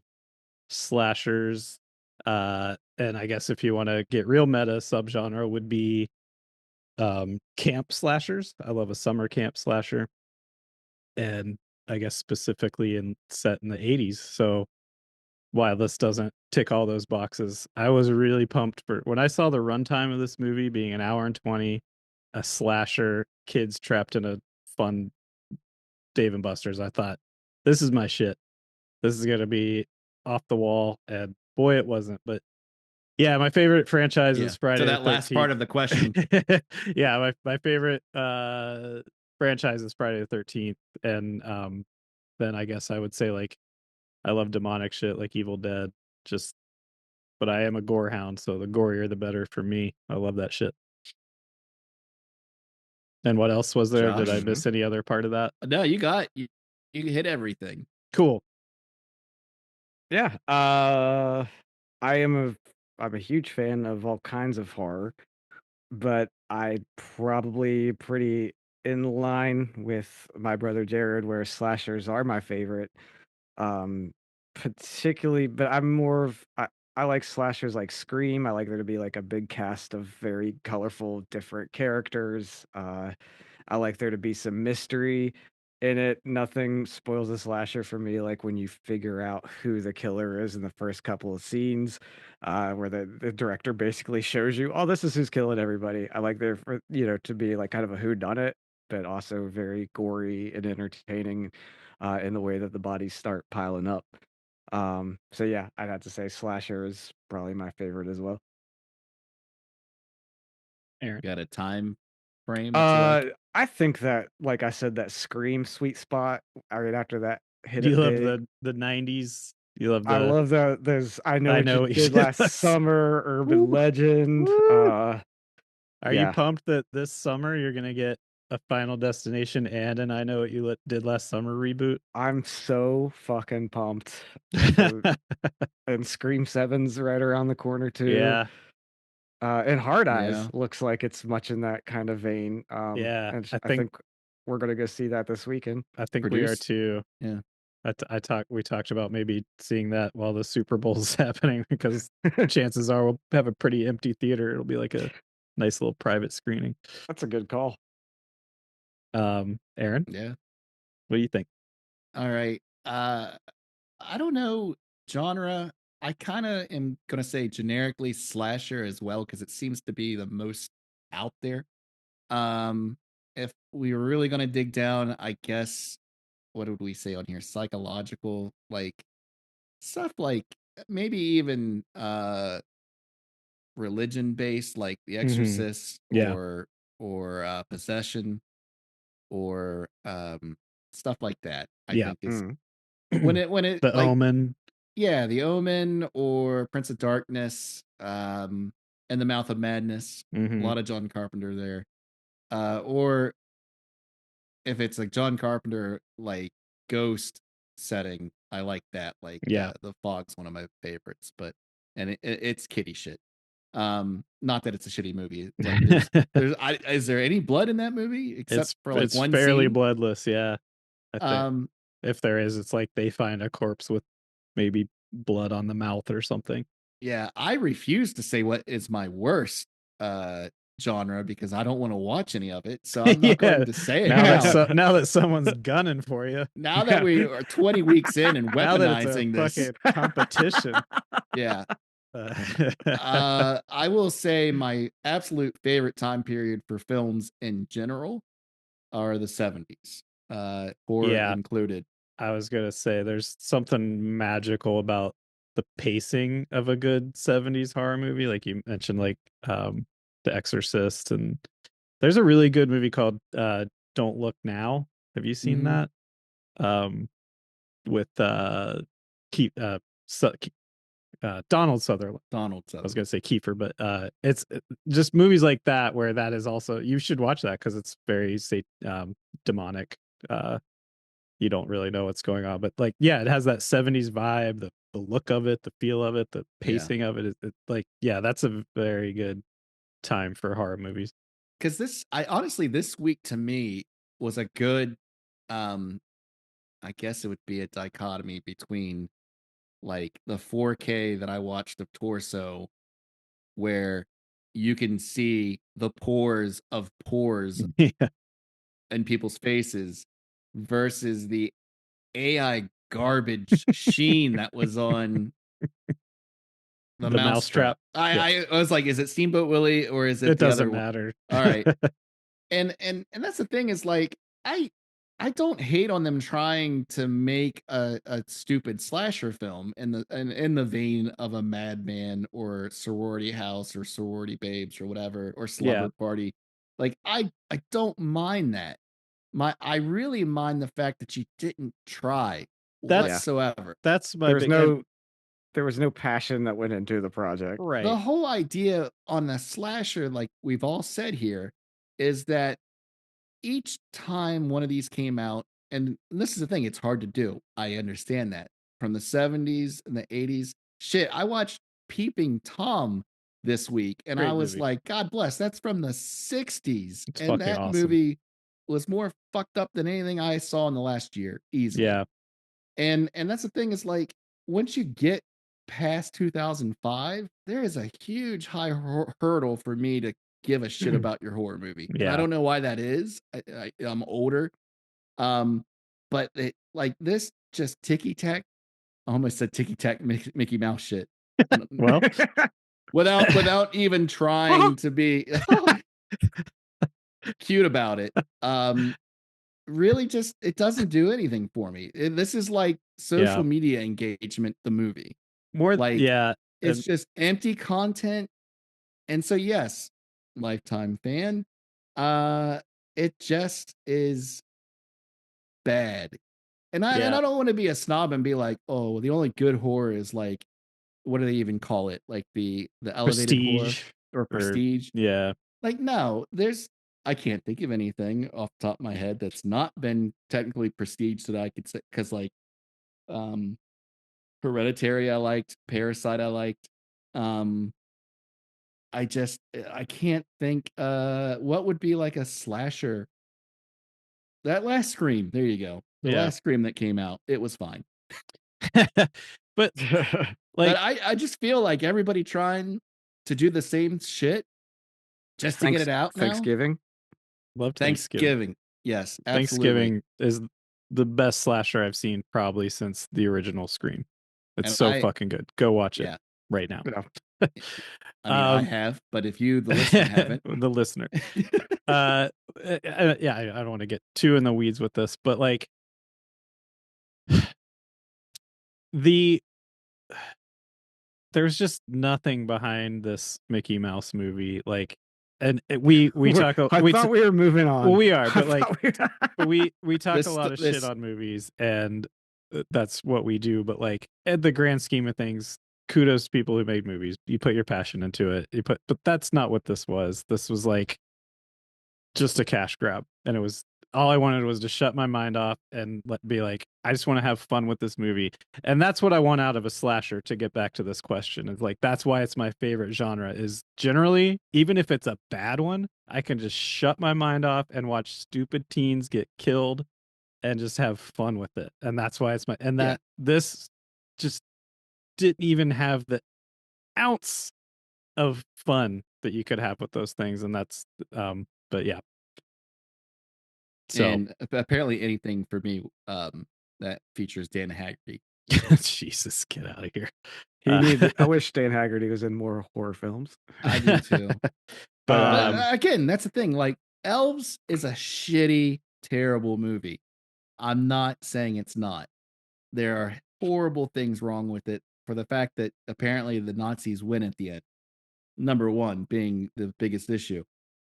slashers. And I guess if you want to get real meta, subgenre would be camp slashers. I love a summer camp slasher, and I guess specifically set in the 80s. So while this doesn't tick all those boxes, I was really pumped for when I saw the runtime of this movie being an hour and 20, a slasher, kids trapped in a fun Dave and Buster's. I thought, this is my shit. This is gonna be off the wall, and boy, it wasn't. But yeah, my favorite franchise is Friday. So that last part of the question. Yeah, my favorite franchise is Friday the 13th, and then I guess I would say, like, I love demonic shit like Evil Dead. But I am a gore hound, so the gorier the better for me. I love that shit. And what else was there? Josh? Did I miss any other part of that? No, you hit everything. Cool. Yeah. I'm a huge fan of all kinds of horror, but I probably pretty in line with my brother Jared, where slashers are my favorite. Particularly, but I like slashers like Scream. I like there to be like a big cast of very colorful, different characters. I like there to be some mystery in it. Nothing spoils a slasher for me like when you figure out who the killer is in the first couple of scenes, where the director basically shows you, oh, this is who's killing everybody. I like there for, to be like kind of a whodunit, but also very gory and entertaining in the way that the bodies start piling up. So yeah, I'd have to say slasher is probably my favorite as well. Aaron. Got a time frame? That you like? I think that, like I said, that Scream sweet spot right after that hit Do you it love big. the 90s? You love I the love those I Know I What You Know What You Did Did Last Last Summer, Urban Woo, Legend. woo. Are you Yeah, pumped that this summer you're gonna get a Final Destination and an I Know What You Did Last Summer reboot? I'm so fucking pumped. For, and Scream 7's right around the corner too. Yeah, And Hard Eyes Yeah. looks like it's much in that kind of vein. yeah. And I I think think we're gonna go see that this weekend. we are Produced. too. Yeah. We talked about maybe seeing that while the Super Bowl's happening because chances are we'll have a pretty empty theater. It'll be like a nice little private screening. That's a good call. Aaron, Yeah. what do you think? All right. I don't know genre. I kind of am gonna say generically slasher as well because it seems to be the most out there. Um, if we were really gonna dig down, I guess what would we say on here? Psychological, like stuff like maybe even religion based, like The Mhm. Exorcist Yeah. or Possession or stuff like that. I Yeah. think is Mm. when it The like Omen. yeah, The Omen or Prince of Darkness, and The Mouth of Madness. A Mhm. lot of John Carpenter there. Or if it's like John Carpenter, like Ghost setting, I like that. Like Yeah. The Fog's one of my favorites, but it's kitty shit. Not that it's a shitty movie. Like is there any blood in that movie except for like It's one fairly scene? bloodless, yeah. I think Um, if there is, it's like they find a corpse with maybe blood on the mouth or something. yeah, I refuse to say what is my worst genre because I don't want to watch any of it. So I'm not Yeah. going to say it now. Now that someone's gunning for you. Now that we are 20 weeks in and Now that it's a weaponizing this, fucking competition. yeah. Uh, I will say my absolute favorite time period for films in general are the 70s, horror yeah, included. I was gonna say there's something magical about the pacing of a good 70s horror movie. Like you mentioned, like The Exorcist, and there's a really good movie called Don't Look Now. Have you seen Mhm. that? With Keith Donald Sutherland. Donald I was Sutherland. gonna say Kiefer, but it's just movies like that where that is also you should watch that because it's very demonic. You don't really know what's going on, but like yeah, it has that 70s vibe, the look of it, the feel of it, the Yeah. pacing of it. Like yeah, that's a very good time for horror movies. Because I honestly, this week to me was a good, um, I guess it would be a dichotomy between like the 4K that I watched of Torso, where you can see the pores Yeah, in people's faces versus the AI garbage sheen that was on the the mousetrap. mousetrap. Yeah, I was like, is it Steamboat Willie or is it it the doesn't other one? matter. All right. And that's the thing is like I I don't hate on them trying to make a stupid slasher film in the vein of a Madman or Sorority House or Sorority Babes or whatever or Yeah, Slumber Party. Like I don't mind that. I really mind the fact that you didn't try Yeah. that's whatsoever. that's my There's big and, no there was no passion that went into the project. The right. whole idea on the slasher, like we've all said here, is that each time one of these came out, and this is the thing, it's hard to do. I understand that. From the 70s and the 80s. Shit, I watched Peeping Tom this week, and I Great was movie. like, God bless, that's from the 60s. It's And fucking that awesome. movie was more fucked up than anything I saw in the last year, easily. Yeah. And that's the thing is like once you get past 2005, there is a huge high hurdle for me to give a shit about your horror movie. And I Yeah. don't know why that is. I'm older. Um, but like this just ticky tack. I almost said ticky tack Mickey Mouse shit. Well, Without even trying to be cute about it. Really just it doesn't do anything for me. This is like yeah. social media engagement, the movie. More Like yeah, it's and just empty content. And so yes, lifetime fan. Uh it just is bad. And I don't want to be a snob and be like, oh, the only good horror is like, what do they even call it? Like the elevated horror Prestige or prestige. Yeah. Like, no, I can't think of anything off the top of my head that's not been technically prestige that I could say, because like Hereditary I liked, Parasite I liked. I can't think what would be like a slasher. That last Scream, there you go. The last Scream that came out, it was fine. But But I just feel like everybody trying to do the same shit just to get it out now. Thanksgiving. Loved Thanksgiving. Yes, absolutely. Thanksgiving is the best slasher I've seen probably since the original Scream. It's fucking good. Go watch it right now. I mean, I have, but if you, the listener, haven't, the listener, I don't want to get too in the weeds with this, but like there's just nothing behind this Mickey Mouse movie, like, and we talk. I thought we were moving on. Well, we are, but like, but we talk a lot of shit on movies, and that's what we do. But like, in the grand scheme of things, kudos to people who make movies. You put your passion into it. But that's not what this was. This was like just a cash grab, and it was all I wanted was to shut my mind off and be like, I just want to have fun with this movie. And that's what I want out of a slasher, to get back to this question. It's like, that's why it's my favorite genre, is generally, even if it's a bad one, I can just shut my mind off and watch stupid teens get killed and just have fun with it. And that's why it's this just didn't even have the ounce of fun that you could have with those things. And that's, but yeah. So, and apparently anything for me that features Dan Haggerty. Jesus, get out of here. I wish Dan Haggerty was in more horror films. I do too. But again, that's the thing. Like, Elves is a shitty, terrible movie. I'm not saying it's not. There are horrible things wrong with it, for the fact that apparently the Nazis win at the end. Number one being the biggest issue.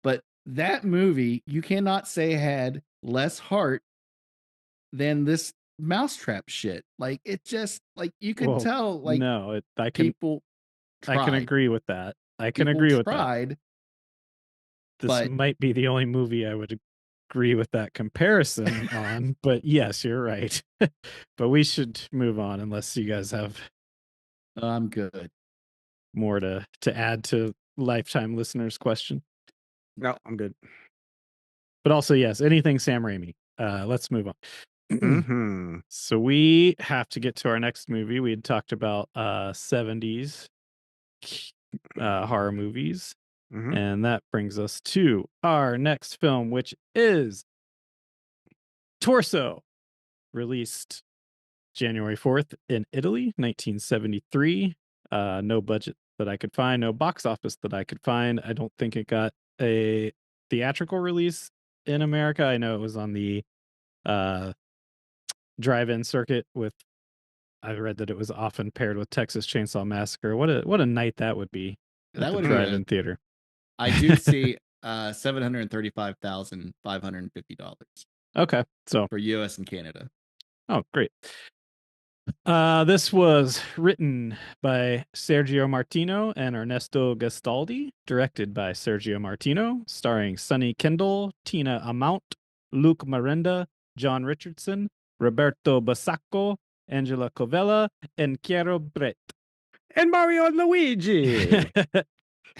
But that movie, you cannot say had less heart than this mousetrap shit. Like, it just, like, you could tell, like, no, I can agree with that. I can agree with that. This might be the only movie I would agree with that comparison on, but yes, you're right. But we should move on, unless you guys have I'm good. More to add to lifetime listeners' question. No, I'm good. But also, yes, anything Sam Raimi. Let's move on. Mm-hmm. So we have to get to our next movie. We had talked about 70s horror movies. Mm-hmm. And that brings us to our next film, which is Torso, released January 4th in Italy, 1973. No budget that I could find, no box office that I could find. I don't think it got a theatrical release in America. I know it was on the drive-in circuit with, I read that it was often paired with Texas Chainsaw Massacre. What a night that would be at the drive-in theater. I did see $735,550. Okay, so for US and Canada. Oh, great. This was written by Sergio Martino and Ernesto Gastaldi, directed by Sergio Martino, starring Sonny Kendall, Tina Amount, Luke Miranda, John Richardson, Roberto Basacco, Angela Covella, and Chiaro Brett. And Mario and Luigi.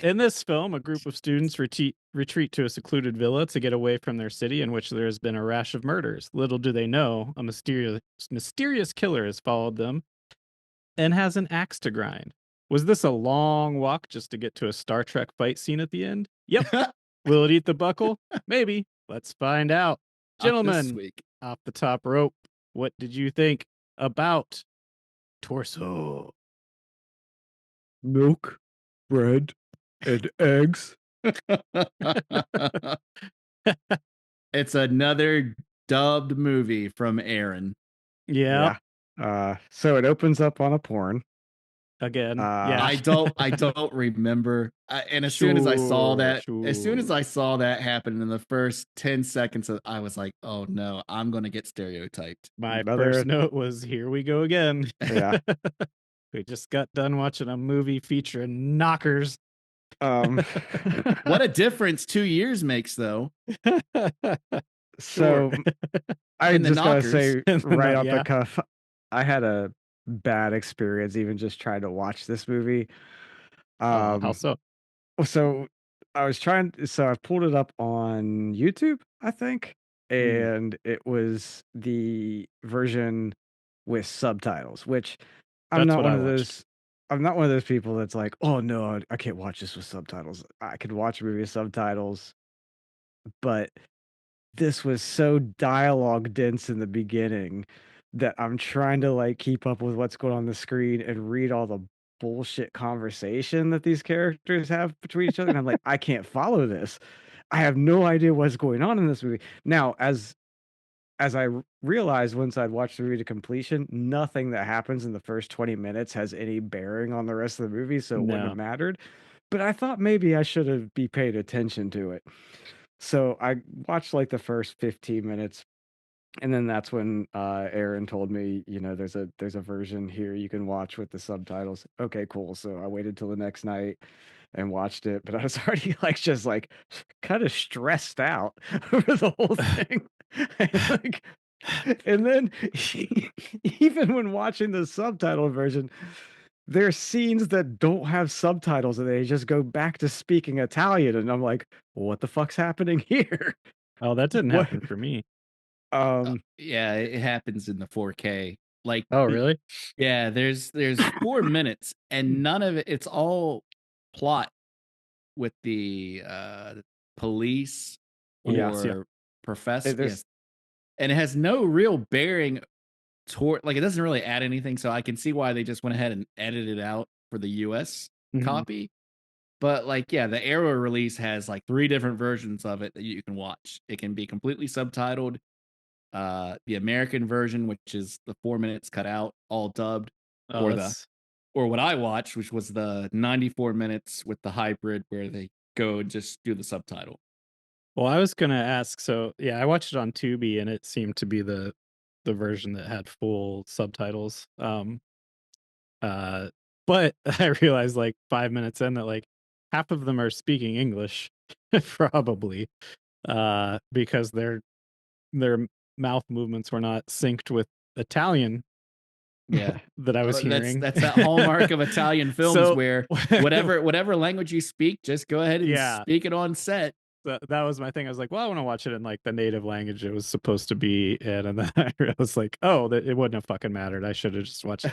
In this film, a group of students retreat to a secluded villa to get away from their city, in which there has been a rash of murders. Little do they know, a mysterious killer has followed them and has an axe to grind. Was this a long walk just to get to a Star Trek fight scene at the end? Yep. Will it eat the buckle? Maybe. Let's find out. Gentlemen, off the top rope, what did you think about Torso? Milk, bread, and eggs. It's another dubbed movie from Aaron. Yeah. So it opens up on a porn. again. Uh, I don't remember. And as soon as I saw that, happen in the first 10 seconds, I was like, oh no, I'm gonna get stereotyped. My Another- first note was, here we go again. Yeah. We just got done watching a movie featuring knockers. What a difference 2 years makes, though. So I And the just gotta knockers. say And the right knock- off yeah. the cuff, I had a bad experience even just trying to watch this movie. How so? So I pulled it up on YouTube, I think, and it was the version with subtitles, which I'm That's not what one I of watched. those I'm not one of those people that's like, "Oh no, I can't watch this with subtitles." I could watch a movie with subtitles, but this was so dialogue dense in the beginning that I'm trying to like keep up with what's going on the screen and read all the bullshit conversation that these characters have between each other. And I'm like, I can't follow this. I have no idea what's going on in this movie. Now, as I realized once I'd watched the movie to completion, nothing that happens in the first 20 minutes has any bearing on the rest of the movie, so it wouldn't No. have mattered. But I thought maybe I should have be paid attention to it. So I watched like the first 15 minutes, and then that's when Aaron told me, there's a version here you can watch with the subtitles. Okay, cool. So I waited till the next night and watched it, but I was already just kind of stressed out over the whole thing. And then even when watching the subtitle version, there's scenes that don't have subtitles and they just go back to speaking Italian, and I'm like, what the fuck's happening here? Oh, that didn't What? happen for me. Yeah, it happens in the 4K. Like, Oh, really? yeah, there's 4 minutes, and none of it's all plot with the police Yes, yeah. or professor. There's Yes, and it has no real bearing toward, like, it doesn't really add anything. So I can see why they just went ahead and edited it out for the US Mhm. copy. But like, yeah, the Arrow release has like 3 different versions of it that you can watch. It can be completely subtitled, the American version, which is the 4 minutes cut out, all dubbed, Oh, or what I watched, which was the 94 minutes with the hybrid where they go and just do the subtitle. well, I was gonna ask. So, yeah, I watched it on Tubi, and it seemed to be the version that had full subtitles. But I realized like 5 minutes in that like half of them are speaking English, probably, because their mouth movements were not synced with Italian Yeah. that I was hearing. That's that hallmark of Italian films So- where whatever language you speak, just go ahead and Yeah. speak it on set. That was my thing. I was like, well, I want to watch it in like the native language it was supposed to be in, and then I was like, oh, that it wouldn't have fucking mattered. I should have just watched.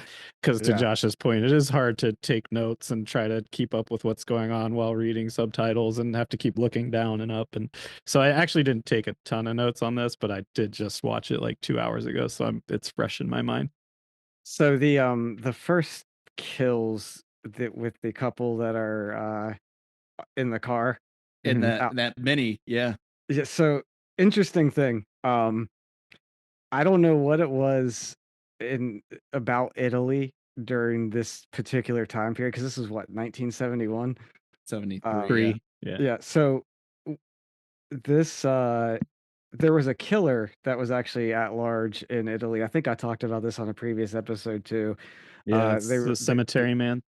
Because to Yeah. Josh's point, it is hard to take notes and try to keep up with what's going on while reading subtitles and have to keep looking down and up. And so I actually didn't take a ton of notes on this, but I did just watch it like 2 hours ago, so it's fresh in my mind. So the first kills with the couple that are in the car. In Out- that mini, yeah. Yeah, so interesting thing. I don't know what it was in about Italy during this particular time period, because this is what, 1971? 73. Yeah. Yeah. Yeah, so w- this there was a killer that was actually at large in Italy. I think I talked about this on a previous episode too. Yeah, it's they were the Cemetery Man.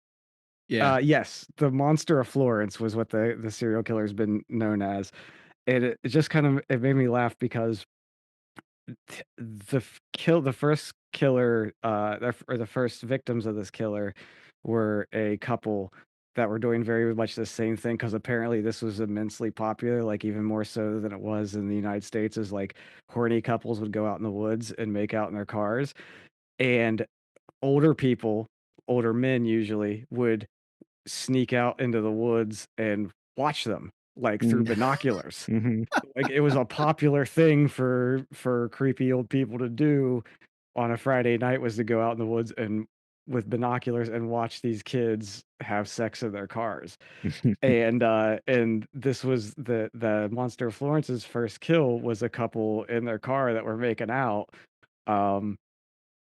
Yeah. Yes, the Monster of Florence was what the serial killer's been known as. And it just kind of it made me laugh because the first killer or the first victims of this killer were a couple that were doing very much the same thing, because apparently this was immensely popular, like even more so than it was in the United States. Is like horny couples would go out in the woods and make out in their cars, and older people, older men usually, would sneak out into the woods and watch them like through binoculars. Mhm. Like it was a popular thing for creepy old people to do on a Friday night, was to go out in the woods and with binoculars and watch these kids have sex in their cars. And this was the Monster of Florence's first kill was a couple in their car that were making out. Um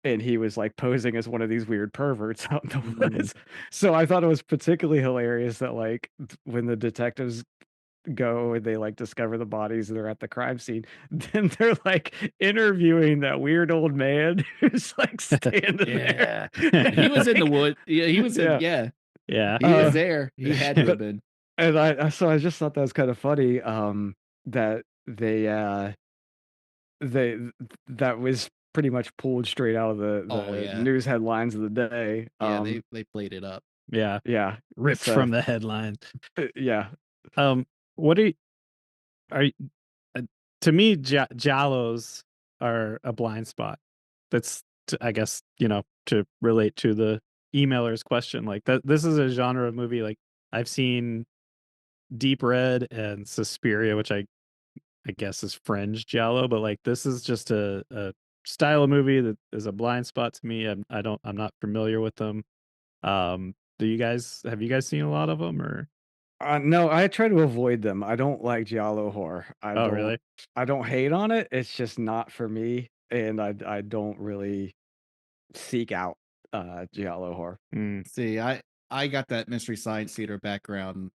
and he was like posing as one of these weird perverts out in the Mhm. woods. So I thought it was particularly hilarious that like when the detectives go and they like discover the bodies and they're at the crime scene, then they're like interviewing that weird old man who's like standing there. He was in the Like, wood. Yeah, he was in. yeah. Yeah, Yeah. he was Uh, there. He had to have but been. and I just thought that was kind of funny. That they that was pretty much pulled straight out of Oh the yeah, news headlines of the day. yeah. They played it up. Yeah. Yeah, Ripped it's from the headline. yeah. What are you, uh, to me, giallos are a blind spot. That's, I guess, to relate to the emailer's question, like that. This is a genre of movie. Like I've seen Deep Red and Suspiria, which I guess is fringe giallo, but like this is just a style of movie that is a blind spot to me. I'm not familiar with them. Have you guys seen a lot of them or? No, I try to avoid them. I don't like giallo horror. Oh, really? I don't hate on it. It's just not for me, and I don't really seek out giallo horror. Mm. See, I got that Mystery Science Theater background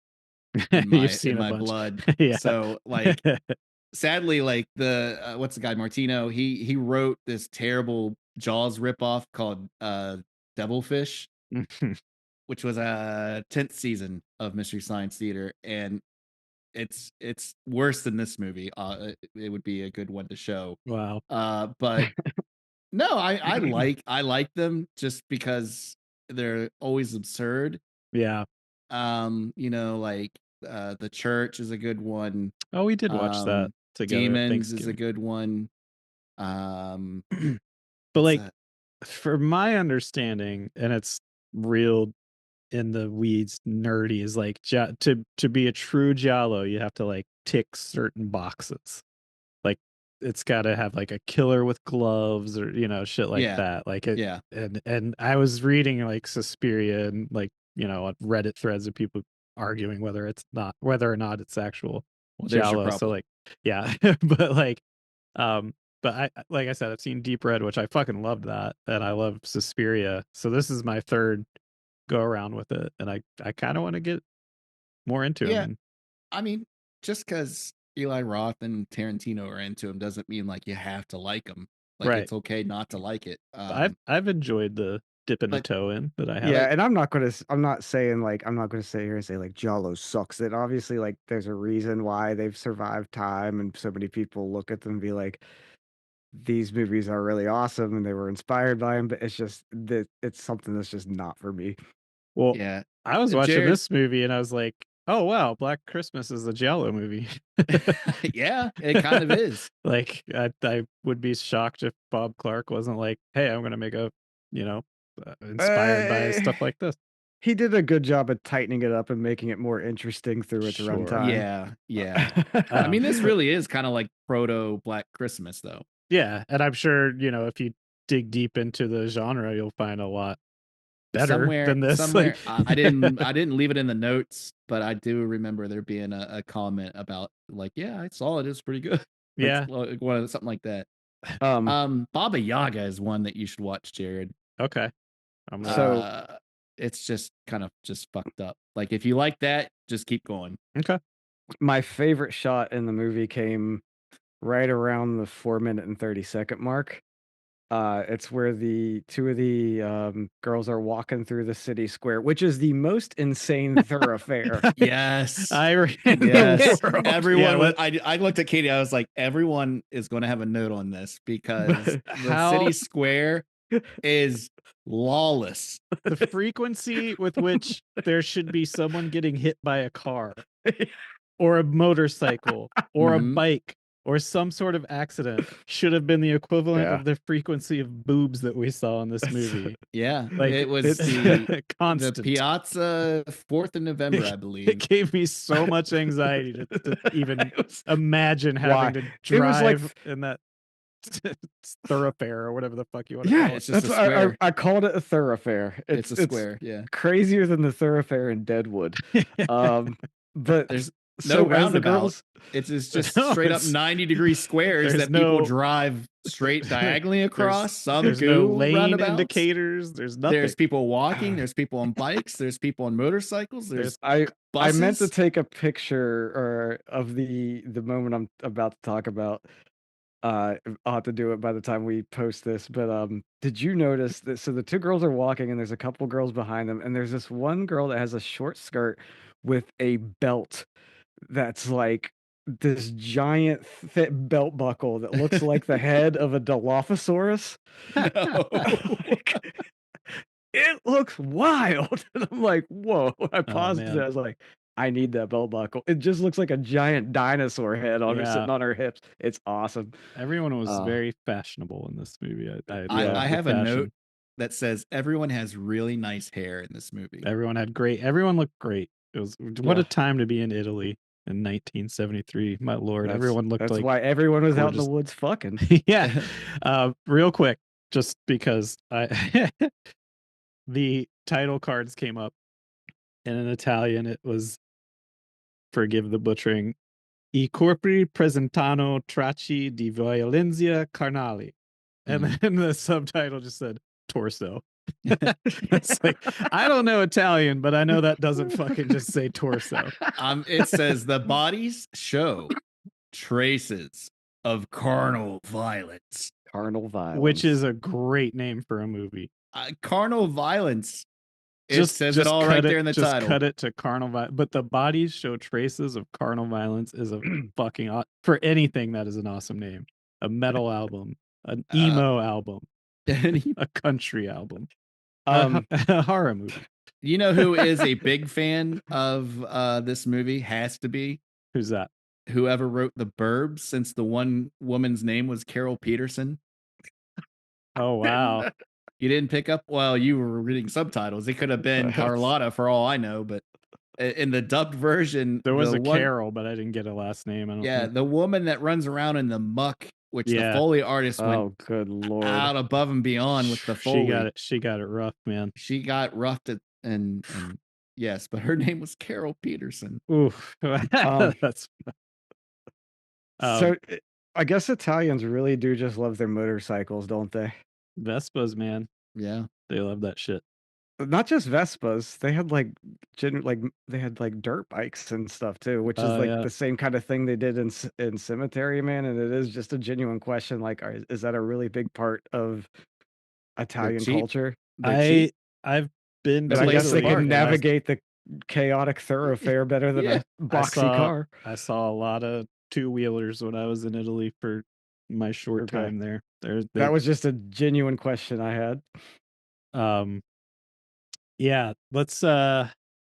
in You've my seen a bunch. blood. Yeah. So like, sadly, like the what's the guy Martino? He wrote this terrible Jaws ripoff called Devilfish, which was a 10th season of Mystery Science Theater, and it's worse than this movie. It would be a good one to show. Wow. But no, I like them just because they're always absurd. Yeah. Like The Church is a good one. Oh, we did watch that together at Demons is a Thanksgiving. good one. Um, But what's like, that? for my understanding, and it's real in the weeds nerdy, is like to be a true giallo, you have to like tick certain boxes. Like it's got to have like a killer with gloves or shit like Yeah. that. Like it, Yeah. and I was reading like Suspiria and like on Reddit threads of people arguing whether or not it's actual Well, there's your giallo. So problem. like, yeah, but like, but like I said, I've seen Deep Red, which I fucking loved that, and I love Suspiria. So this is my third go around with it, and I kind of want to get more into Yeah. him. I mean, just because Eli Roth and Tarantino are into him doesn't mean like you have to like them. Like Right. it's okay not to like it. I've enjoyed the dipping a but- toe in that I have. Yeah, and I'm not saying like I'm not gonna sit here and say like giallo sucks. It obviously like there's a reason why they've survived time, and so many people look at them and be like, these movies are really awesome and they were inspired by them. But it's just that it's something that's just not for me. Well, yeah. I was watching Jared- this movie and I was like, oh wow, Black Christmas is a giallo movie. Yeah, it kind of is. Like I would be shocked if Bob Clark wasn't like, hey, I'm gonna make a inspired by stuff like this. He did a good job of tightening it up and making it more interesting through its Sure. runtime. Yeah, yeah. I mean, this really is kind of like proto Black Christmas, though. Yeah, and I'm sure if you dig deep into the genre, you'll find a lot better than this. Somewhere, Like, I didn't leave it in the notes, but I do remember there being a comment about like, yeah, I saw it. It's pretty good. Yeah. Something like that. Baba Yaga is one that you should watch, Jared. Okay. It's just kind of just fucked up. Like if you like that, just keep going. Okay. My favorite shot in the movie came right around the 4-minute and 30-second mark. It's where the two of the girls are walking through the city square, which is the most insane thoroughfare. Yes. Yes. Everyone I looked at Katie, I was like, everyone is going to have a note on this because the city square is lawless. The frequency with which there should be someone getting hit by a car or a motorcycle or a bike or some sort of accident should have been the equivalent of the frequency of boobs that we saw in this movie. Yeah, like it was the constant. Piazza 4th of November, I believe. It gave me so much anxiety to even imagine having to drive in that thoroughfare or whatever the fuck you want to call it. It's just a square. I called it a thoroughfare. It's a square, yeah. Crazier than the thoroughfare in Deadwood. But there's no as the roundabout. girls, It's just No, straight up it's- 90-degree squares there's that people no- drive straight diagonally across. Some there's goo no lane roundabouts. indicators. There's nothing. There's people walking. There's people on bikes. There's people on motorcycles. There's I meant to buses. take a picture of the moment I'm about to talk about. I'll have to do it by the time we post this. But did you notice that? So the two girls are walking, and there's a couple girls behind them, and there's this one girl that has a short skirt with a belt that's like this giant thick belt buckle that looks like the head of a Dilophosaurus. No. Like, it looks wild. And I'm like, whoa. I paused it. man. I was like, I need that belt buckle. It just looks like a giant dinosaur head on her Yeah. sitting on her hips. It's awesome. Everyone was very fashionable in this movie. I Yeah. love I the have a fashion. note that says everyone has really nice hair in this movie. Everyone looked great. It was what a time to be in Italy in 1973. My lord, everyone looked That's like why everyone was out in gorgeous. the woods fucking. Yeah. Real quick, just because the title cards came up, and in Italian it was, forgive the butchering, I corpi presentano tracce di violenza carnale. And then the subtitle just said torso. It's like, I don't know Italian, but I know that doesn't fucking just say torso. It says the bodies show traces of carnal violence. Carnal violence. Which is a great name for a movie. Carnal violence. It says it all right there in the just title. Cut it to carnal violence. But the bodies show traces of carnal violence is a fucking for anything that is an awesome name. A metal album, an emo album, a country album, a horror movie. You know who is a big fan of this movie? Has to be. Who's that? Whoever wrote The Burbs, since the one woman's name was Carol Peterson. Oh, wow. You didn't pick up? Well, you were reading subtitles. It could have been Carlotta for all I know, but in the dubbed version, there was Carol, but I didn't get a last name. I don't think. The woman that runs around in the muck, which the Foley artist went good lord, out above and beyond with the Foley. She got it rough, man. She got roughed and yes, but her name was Carol Peterson. Oof. That's so I guess Italians really do just love their motorcycles, don't they? Vespas, man. Yeah, they love that shit. Not just Vespas, they had like dirt bikes and stuff too, which is like the same kind of thing they did in Cemetery Man, and it is just a genuine question. Like, is that a really big part of Italian culture? I've been. But I guess they can navigate the chaotic thoroughfare better than a boxy car. I saw a lot of two-wheelers when I was in Italy for my short time there. That was just a genuine question I had. Yeah, let's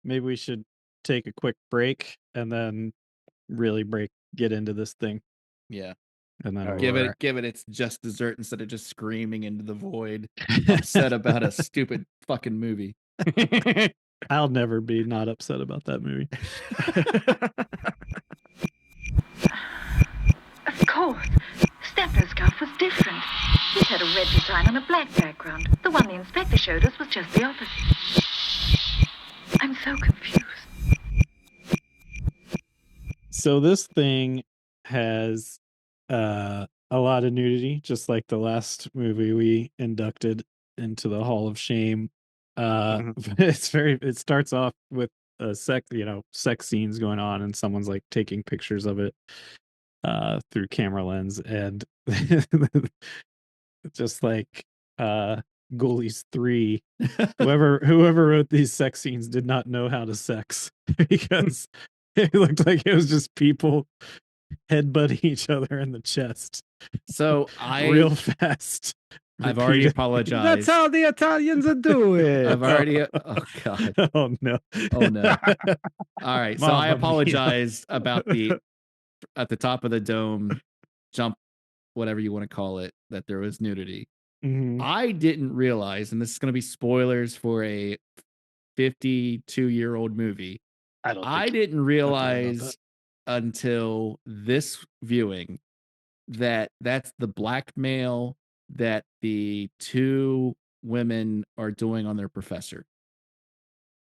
maybe we should take a quick break and then really get into this thing. Yeah. And then give it its just dessert instead of just screaming into the void, upset about a stupid fucking movie. I'll never be not upset about that movie. Of course. Stepno's scarf was different. It had a red design on a black background. The one the inspector showed us was just the opposite. I'm so confused. So this thing has a lot of nudity, just like the last movie we inducted into the Hall of Shame. It starts off with sex scenes going on, and someone's like taking pictures of it through camera lens, and just like Ghoulies 3, whoever wrote these sex scenes did not know how to sex, because it looked like it was just people headbutting each other in the chest. So real fast. I've already apologized. That's how the Italians are doing. I've already. Oh god. Oh no. Oh no. All right. So I apologize about at the top of the dome jump, whatever you want to call it, that there was nudity. Mm-hmm. I didn't realize, and this is going to be spoilers for a 52-year-old movie. I didn't realize until this viewing that that's the blackmail that the two women are doing on their professor.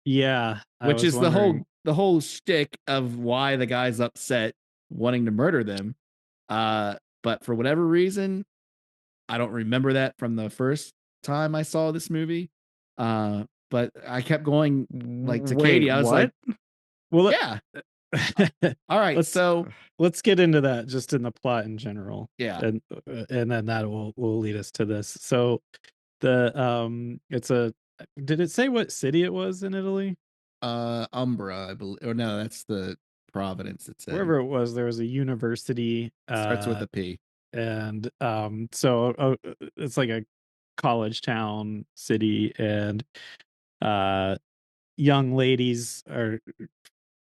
Yeah, I which was is wondering. the whole shtick of why the guy's upset, wanting to murder them. But for whatever reason, I don't remember that from the first time I saw this movie. But I kept going like to Wait, Katie. I was like, Well, yeah, all right. let's So let's get into that just in the plot in general. yeah, And then that will lead us to this. So it's a did it say what city it was in Italy? Umbra, I believe. Or no, that's the Providence. It said Wherever it was, there was a university starts with a P. and so it's like a college town city, and young ladies are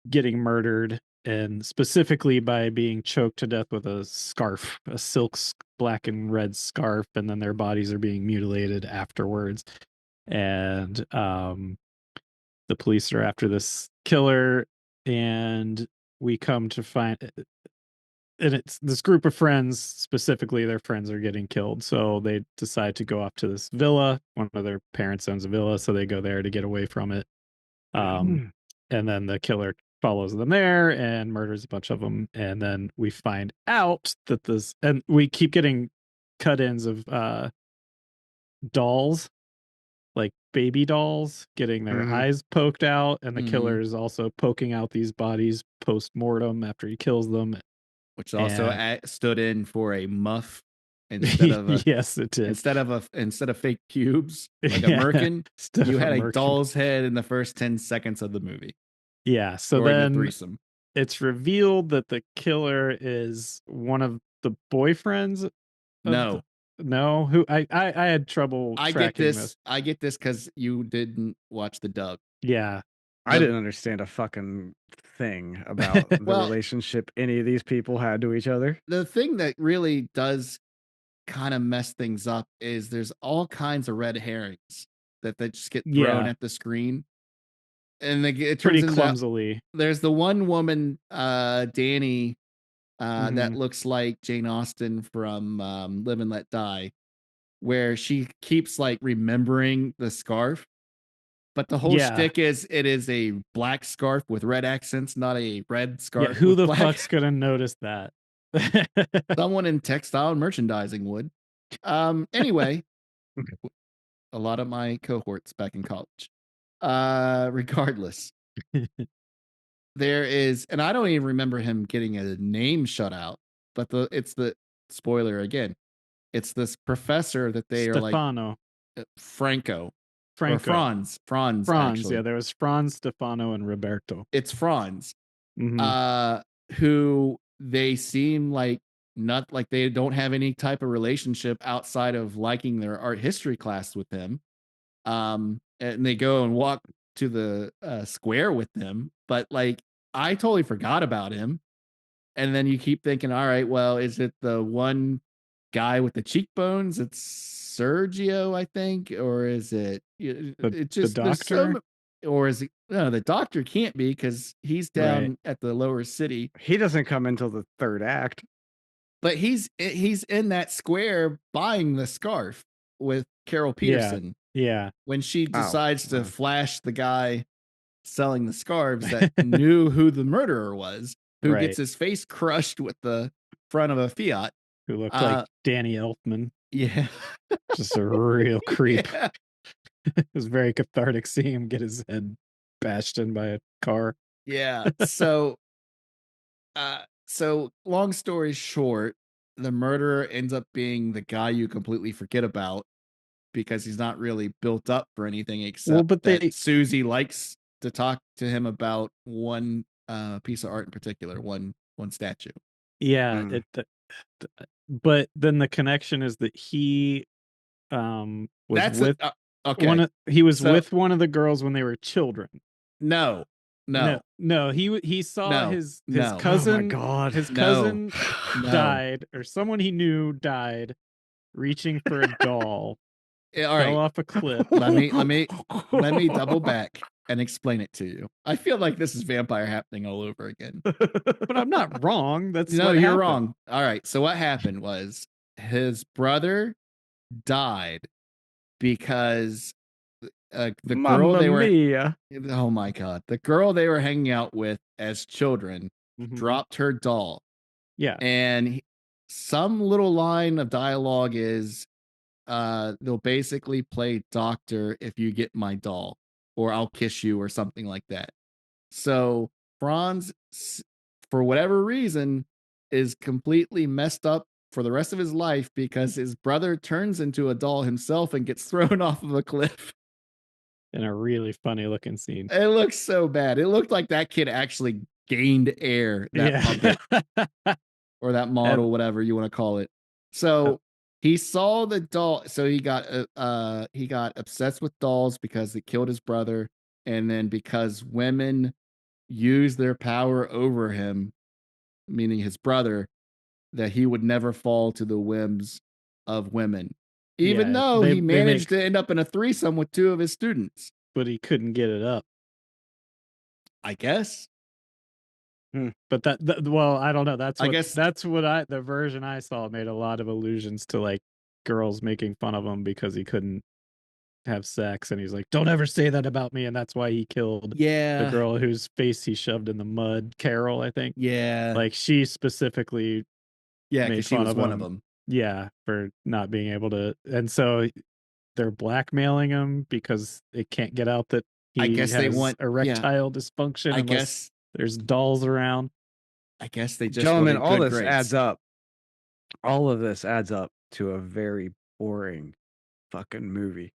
getting murdered, and specifically by being choked to death with a scarf, a silk black and red scarf, and then their bodies are being mutilated afterwards. And the police are after this killer, and we come to find, and it's this group of friends, specifically their friends are getting killed, so they decide to go off to this villa. One of their parents owns a villa, so they go there to get away from it. And then the killer follows them there and murders a bunch of them, and then we find out that this, and we keep getting cut-ins of dolls, like baby dolls, getting their eyes poked out, and the killer is also poking out these bodies post-mortem after he kills them, which also and stood in for a muff instead of a yes, it did. instead of fake pubes like a Yeah, merkin. instead You of a had a merkin. doll's head in the first 10 seconds of the movie Yeah, so during the then threesome. it's revealed that the killer is one of the boyfriends of No, no, who I had trouble I get tracking this. this. I get this because you didn't watch the dub. Yeah, I didn't understand a fucking thing about the Well- relationship any of these people had to each other. The thing that really does kind of mess things up is there's all kinds of red herrings that just get thrown Yeah. at the screen, and it turns pretty into clumsily. there's the one woman, Danny, that Mhm. looks like Jane Austen from Live and Let Die, where she keeps like remembering the scarf. But the whole Yeah. shtick is it is a black scarf with red accents, not a red scarf. Yeah, who with the black. fuck's gonna notice that? Someone in textile merchandising would. Anyway, a lot of my cohorts back in college. Regardless, there is, and I don't even remember him getting a name shut out, but it's the spoiler again. It's this professor that they are like Stefano. Franco. Franco. Or Franz. Franz, Actually. yeah, there was Franz, Stefano, and Roberto. It's Franz. Mhm. Who they seem like not like they don't have any type of relationship outside of liking their art history class with him. And they go and walk to the square with them, but like I totally forgot about him. And then you keep thinking, all right, well, is it the one guy with the cheekbones? It's Sergio, I think, or is it just the there's doctor? or is it no? The doctor can't be because he's down Right. at the lower city. He doesn't come until the third act. But he's in that square buying the scarf with Carol Peterson. Yeah. When she decides to wow. flash the guy selling the scarves that knew who the murderer was, who Right. gets his face crushed with the front of a Fiat. Who looked like Danny Elfman. Yeah. Just a real creep. Yeah. It was very cathartic seeing him get his head bashed in by a car. Yeah. So long story short, the murderer ends up being the guy you completely forget about because he's not really built up for anything except that Susie likes to talk to him about one piece of art in particular, one statue. Yeah, but then the connection is that he was with with one of the girls when they were children. No. He saw his cousin. Oh my God. His cousin died, or someone he knew died, reaching for a doll. All right, fell off a cliff. Let me double back and explain it to you. I feel like this is vampire happening all over again. But I'm not wrong. That's no, what you're happened. wrong. All right. So what happened was his brother died because the girl Mamma they were mia. oh my god, the girl they were hanging out with as children Mhm. dropped her doll, Yeah. and some little line of dialogue is they'll basically play doctor if you get my doll, or I'll kiss you, or something like that. So Franz, for whatever reason, is completely messed up for the rest of his life because his brother turns into a doll himself and gets thrown off of a cliff. In a really funny looking scene. It looks so bad. It looked like that kid actually gained air, that Yeah. puppet or that model, And- whatever you want to call it. So he saw the doll. So he got obsessed with dolls because it killed his brother, and then because women use their power over him, meaning his brother, that he would never fall to the whims of women, even Yeah, though they he managed make, to end up in a threesome with two of his students. but he couldn't get it up. I guess. But well, I don't know. I guess That's what the version I saw made a lot of allusions to like girls making fun of him because he couldn't have sex, and he's like, "Don't ever say that about me," and that's why he killed the yeah, girl whose face he shoved in the mud, Carol, I think. yeah, Like she specifically yeah, made because she fun was of one him. of them. Yeah, for not being able to, and so they're blackmailing him because it can't get out that I he guess they has want erectile dysfunction I unless guess there's dolls around. I guess they just Gentlemen, wanted all good this grades. adds up. All of this adds up to a very boring fucking movie.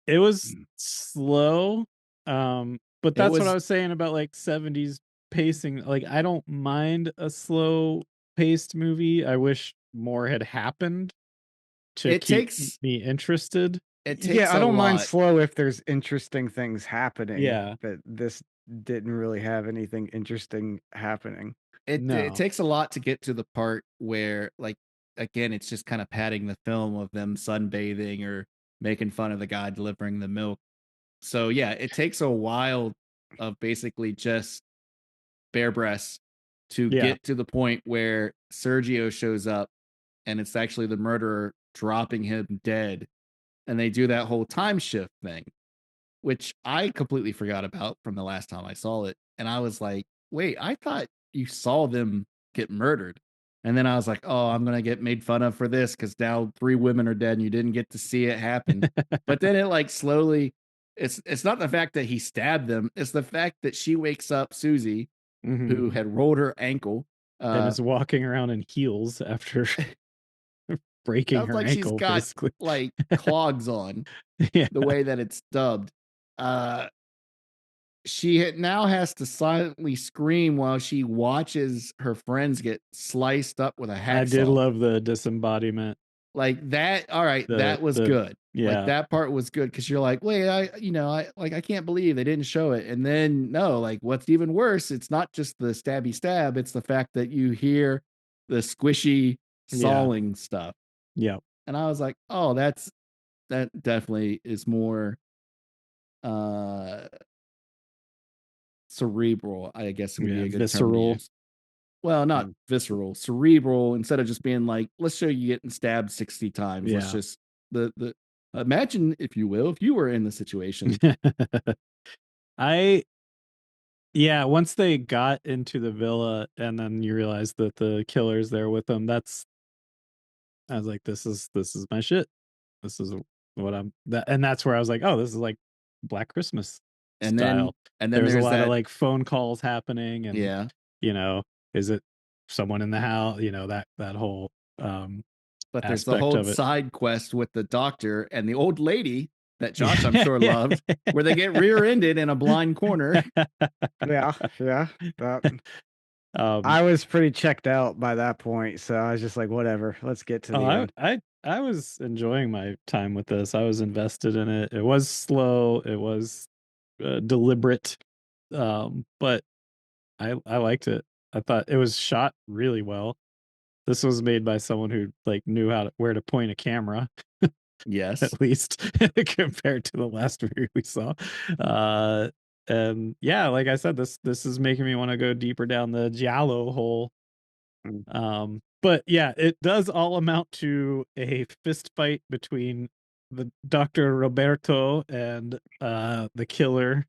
It was slow, but that's what I was- was saying about like 70s pacing. Like I don't mind a slow paced movie. I wish more had happened to It keep takes me interested. it takes I a don't mind lot. slow if there's interesting things happening. Yeah. But this didn't really have anything interesting happening. It No. takes a lot to get to the part where, like, again, it's just kind of padding the film of them sunbathing or making fun of the guy delivering the milk. So yeah, it takes a while of basically just bare breasts to Yeah. get to the point where Sergio shows up and it's actually the murderer dropping him dead. And they do that whole time shift thing, which I completely forgot about from the last time I saw it. And I was like, wait, I thought you saw them get murdered. And then I was like, oh, I'm going to get made fun of for this because now 3 women are dead and you didn't get to see it happen. But then it like slowly, it's not the fact that he stabbed them. It's the fact that she wakes up, Susie, Mhm. who had rolled her ankle. And is walking around in heels after breaking Sounds her like she's ankle, got basically. like clogs on. Yeah. The way that it's dubbed. She now has to silently scream while she watches her friends get sliced up with a hacksaw. I did love the disembodiment. Like that. All right, that was good. Yeah. Like that part was good because you're like, wait, I can't believe they didn't show it. And then no, like what's even worse, it's not just the stabby stab, it's the fact that you hear the squishy sawing stuff. Yeah. And I was like, oh, that definitely is more cerebral, I guess would be a good term to visceral. use. Well, not visceral, cerebral. Instead of just being like, let's show you getting stabbed 60 times. Let's Yeah. just the imagine, if you will, if you were in the situation. Once they got into the villa and then you realize that the killer's there with them, I was like, this is my shit. This is what and that's where I was like, oh, this is like Black Christmas And style. then There's a there's lot that, of like phone calls happening, and yeah. is it someone in the house? That whole But there's the aspect whole of it. side quest with the doctor and the old lady that Josh, I'm sure, loved, where they get rear-ended in a blind corner. Yeah. I was pretty checked out by that point, so I was just like, whatever, let's get to the end. I was enjoying my time with this. I was invested in it. It was slow. It was deliberate, but I liked it. I thought it was shot really well. This was made by someone who like knew where to point a camera. Yes. At least compared to the last movie we saw. And yeah, like I said, this is making me want to go deeper down the giallo hole. But yeah, it does all amount to a fist fight between the Dr. Roberto and the killer,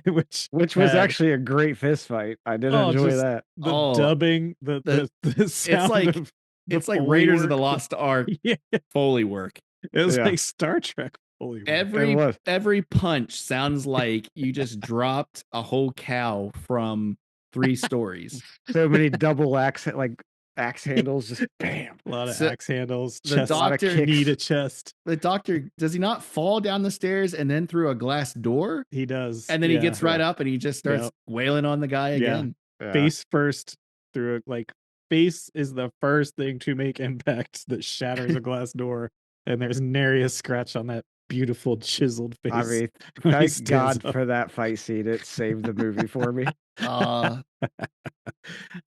which was had- actually a great fist fight. I did Oh, enjoy just that. the Oh, dubbing, the sound like- of It's like Foley Raiders of the work. Lost Ark Yeah, Foley work. it was Yeah. like Star Trek Foley work. It was. Every punch sounds like you just dropped a whole cow from 3 stories. So many double axe handles, just bam. A lot of So, axe handles, the chest, doctor- knee to chest. The doctor, does he not fall down the stairs and then through a glass door? He does, And then he yeah. gets right up and he just starts Yep. wailing on the guy Yeah. again. Yeah. Face first through it. Like face is the first thing to make impact that shatters a glass door, and there's nary a scratch on that beautiful chiseled face. I mean, when he thank stands God up. for that fight scene. It saved the movie for me.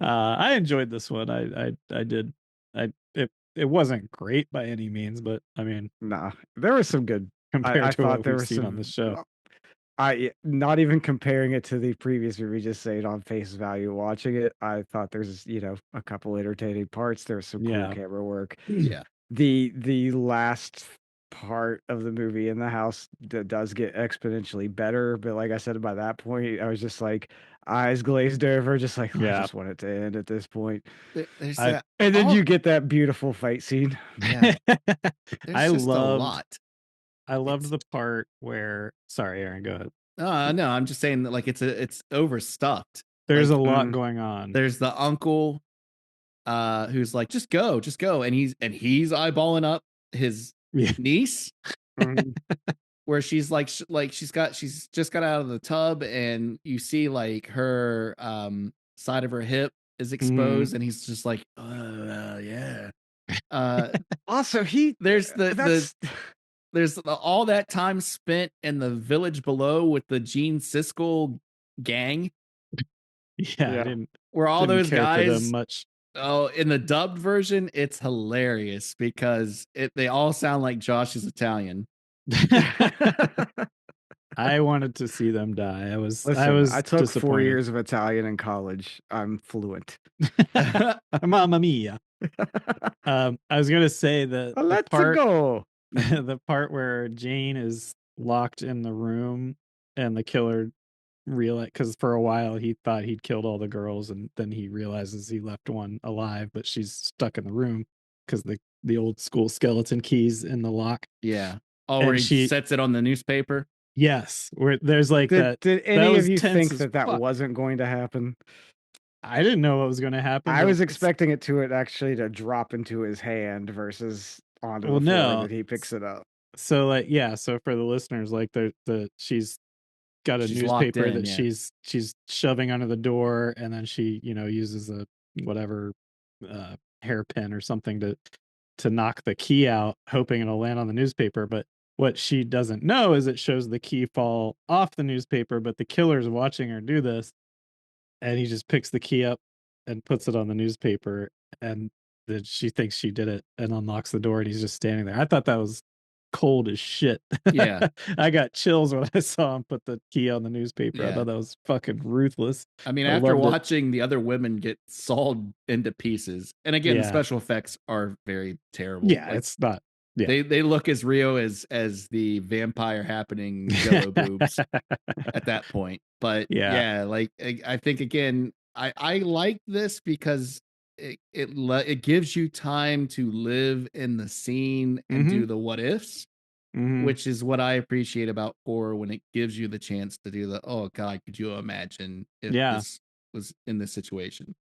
I enjoyed this one. I did. It wasn't great by any means, but I mean, Nah, there was some good. compared I to thought what there we've was seen some on the show. I not even comparing it to the previous movie, just saying on face value, watching it, I thought there's a couple entertaining parts. There's some cool Yeah. camera work. Yeah. The last part of the movie in the house does get exponentially better, but like I said, by that point, I was just like eyes glazed over, just like I Yeah. just want it to end at this point. There's I- that. And then all- you get that beautiful fight scene. Yeah. There's I just a loved. lot. I loved It's- the part where. Sorry, Aaron. Go ahead. No, I'm just saying that like it's overstuffed. There's Like, a lot going on. There's the uncle who's like, just go, and he's eyeballing up his Yeah. niece, Mhm. where she's like she's just got out of the tub, and you see like her side of her hip is exposed, and he's just like, yeah. Also, There's that's all that time spent in the village below with the Gene Siskel gang, Yeah, Yeah. I didn't. where all didn't those care for them guys. much. Oh, in the dubbed version, it's hilarious because they all sound like Josh is Italian. I wanted to see them die. I was Listen, I took 4 disappointed. years of Italian in college. I'm fluent. Mamma mia. I was gonna say that the Let's part go. the part where Jane is locked in the room and the killer realized, because for a while he thought he'd killed all the girls, and then he realizes he left one alive, but she's stuck in the room because the old school skeleton keys in the lock. Yeah. Oh, And where he she- sets it on the newspaper. Yes, where there's like that. Did any was of you tense think as that fuck. wasn't going to happen? I didn't know what was going to happen. I but was it's- expecting it actually to drop into his hand versus onto Well, the floor no. that he picks it up. So like, yeah, so for the listeners, like she's got a She's locked newspaper in, that yeah. she's shoving under the door, and then she uses a whatever hairpin or something to knock the key out, hoping it'll land on the newspaper. But what she doesn't know is it shows the key fall off the newspaper, but the killer's watching her do this, and he just picks the key up and puts it on the newspaper, and then she thinks she did it and unlocks the door, and he's just standing there. I thought that was cold as shit. Yeah. I got chills when I saw him put the key on the newspaper. I Yeah. thought that was fucking ruthless. I mean, I after loved it. watching the other women get sawed into pieces, and again, the Yeah. special effects are very terrible. Yeah, Like, it's not. Yeah. they look as real as the vampire happening jello boobs at that point. But Yeah. like I think again, I like this because it gives you time to live in the scene and do the what ifs, Mhm. which is what I appreciate about horror, when it gives you the chance to do the, oh God, could you imagine if Yeah. this was in this situation?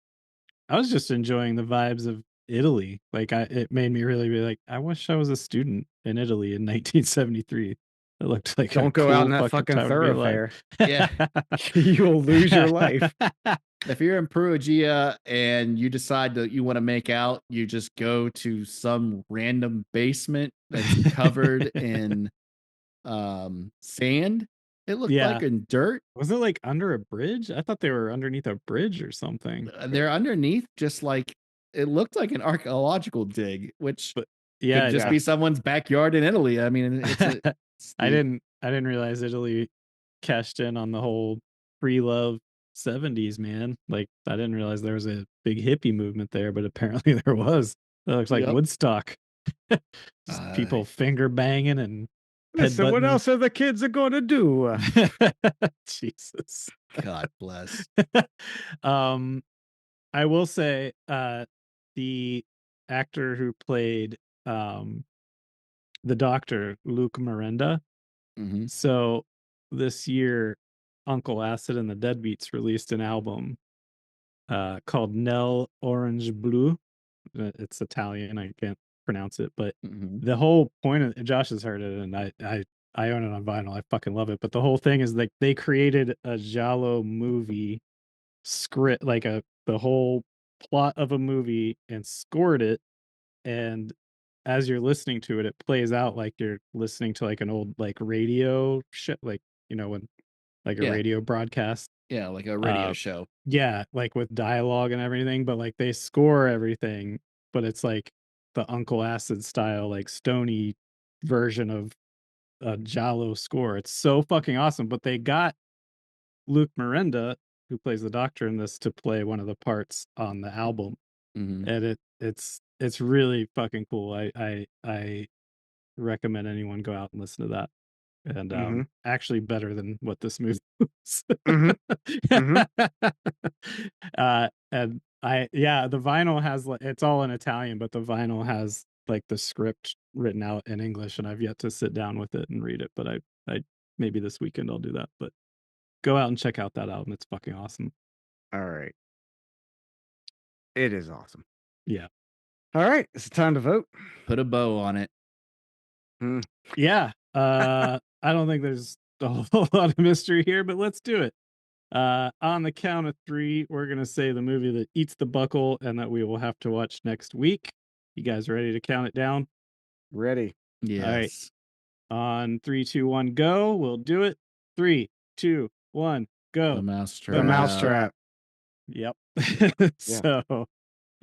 I was just enjoying the vibes of Italy. Like it made me really be like, I wish I was a student in Italy in 1973. It looked like a Don't go out cool in that fucking time to be alive. thoroughfare. Yeah. You'll lose your life. If you're in Perugia and you decide that you want to make out, you just go to some random basement that's covered in sand. It looked Yeah. like in dirt. Was it like under a bridge? I thought they were underneath a bridge or something. They're underneath, just like it looked like an archaeological dig, which Yeah, could just yeah. be someone's backyard in Italy. I mean, it's I didn't realize Italy cashed in on the whole free love 70s, man. Like I didn't realize there was a big hippie movement there, but apparently there was. That looks like Yep. Woodstock. Just people finger banging and Listen, what Headbutting. else are the kids are going to do? Jesus. God bless. I will say, the actor who played the doctor, Luke Miranda. hmm So this year, Uncle Acid and the Deadbeats released an album called Nel Orange Blue. It's Italian. I can't pronounce it, but hmm the whole point of Josh has heard it, and I own it on vinyl. I fucking love it. But the whole thing is like they created a giallo movie script, like the whole plot of a movie, and scored it. And as you're listening to it, it plays out like you're listening to like an old like radio shit, like when like a Yeah. radio broadcast. Yeah, like a radio Uh, show. yeah, like with dialogue and everything, but like they score everything, but it's like the Uncle Acid style, like stony version of a giallo score. It's so fucking awesome. But they got Luke Miranda, who plays the doctor in this, to play one of the parts on the album. hmm And it's really fucking cool. I recommend anyone go out and listen to that. And Mhm. actually better than what this movie was. Mhm. Mhm. And the vinyl has like, it's all in Italian, but the vinyl has like the script written out in English, and I've yet to sit down with it and read it, but I maybe this weekend I'll do that. But go out and check out that album. It's fucking awesome. All right. It is awesome. Yeah. All right. It's time to vote. Put a bow on it. Yeah. I don't think there's a whole lot of mystery here, but let's do it. On the count of 3, we're gonna say the movie that eats the buckle and that we will have to watch next week. You guys ready to count it down? Ready. Yes. On 3, 2, 1, go. We'll do it. 3, 2, 1, go. The mousetrap. The mousetrap. Yep. So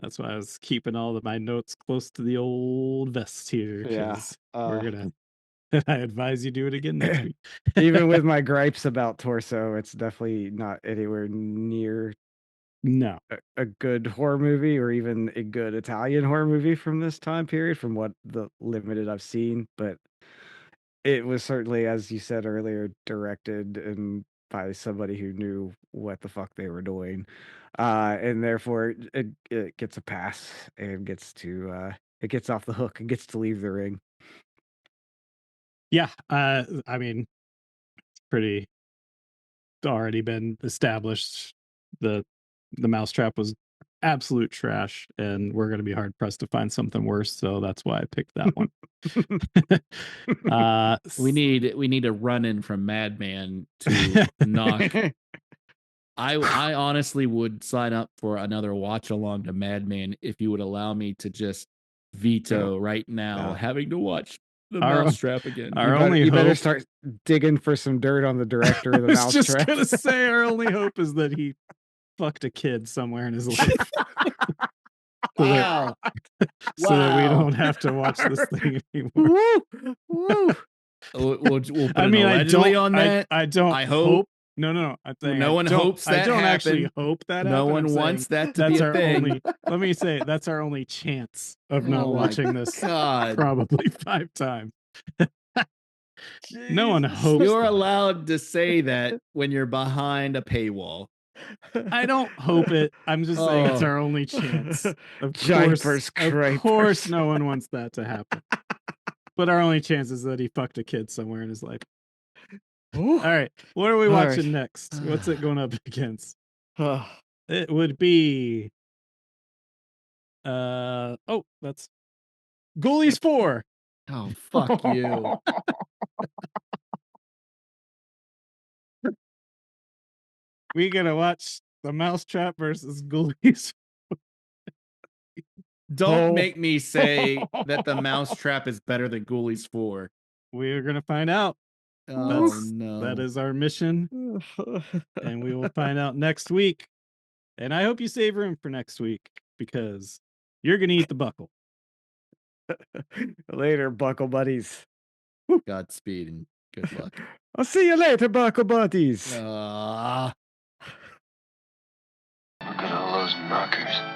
that's why I was keeping all of my notes close to the old vest here. Yeah. 'Cause we're gonna. I advise you do it again next week. Even with my gripes about Torso, it's definitely not anywhere near No. a good horror movie or even a good Italian horror movie from this time period, from what the limited I've seen. But it was certainly, as you said earlier, directed and by somebody who knew what the fuck they were doing. And therefore it gets a pass and gets to it gets off the hook and gets to leave the ring. Yeah. I mean, it's pretty already been established. The mousetrap was absolute trash, and we're going to be hard pressed to find something worse. So that's why I picked that one. We need a run in from Madman to knock. I honestly would sign up for another watch along to Madman if you would allow me to just veto right now having to watch the mousetrap again. You better start digging for some dirt on the director of the I was just mousetrap. gonna say our only hope is that he fucked a kid somewhere in his life. Wow. So that we don't have to watch this thing anymore. Woo! Woo! We'll put I mean, an allegedly on that. I don't. I hope. No. I'm saying No one hopes that I don't actually happen. hope that. No happen. one I'm wants saying that to be a our thing. only. Let me say that's our only chance of not Oh my watching this. God. Probably 5 times. No one hopes. You're that. allowed to say that when you're behind a paywall. I don't hope it. I'm just saying it's our only chance. Of course, no one wants that to happen. But our only chance is that he fucked a kid somewhere in his life. All right, what are we watching next? What's it going up against? It would be that's Ghoulies 4. Oh, fuck you. We gonna watch The Mousetrap versus Ghoulies. Don't make me say that The Mousetrap is better than Ghoulies 4. We're gonna find out. Oh no. That is our mission. And we will find out next week. And I hope you save room for next week, because you're gonna eat the buckle. Later, buckle buddies. Godspeed and good luck. I'll see you later, buckle buddies. Look at all those knockers.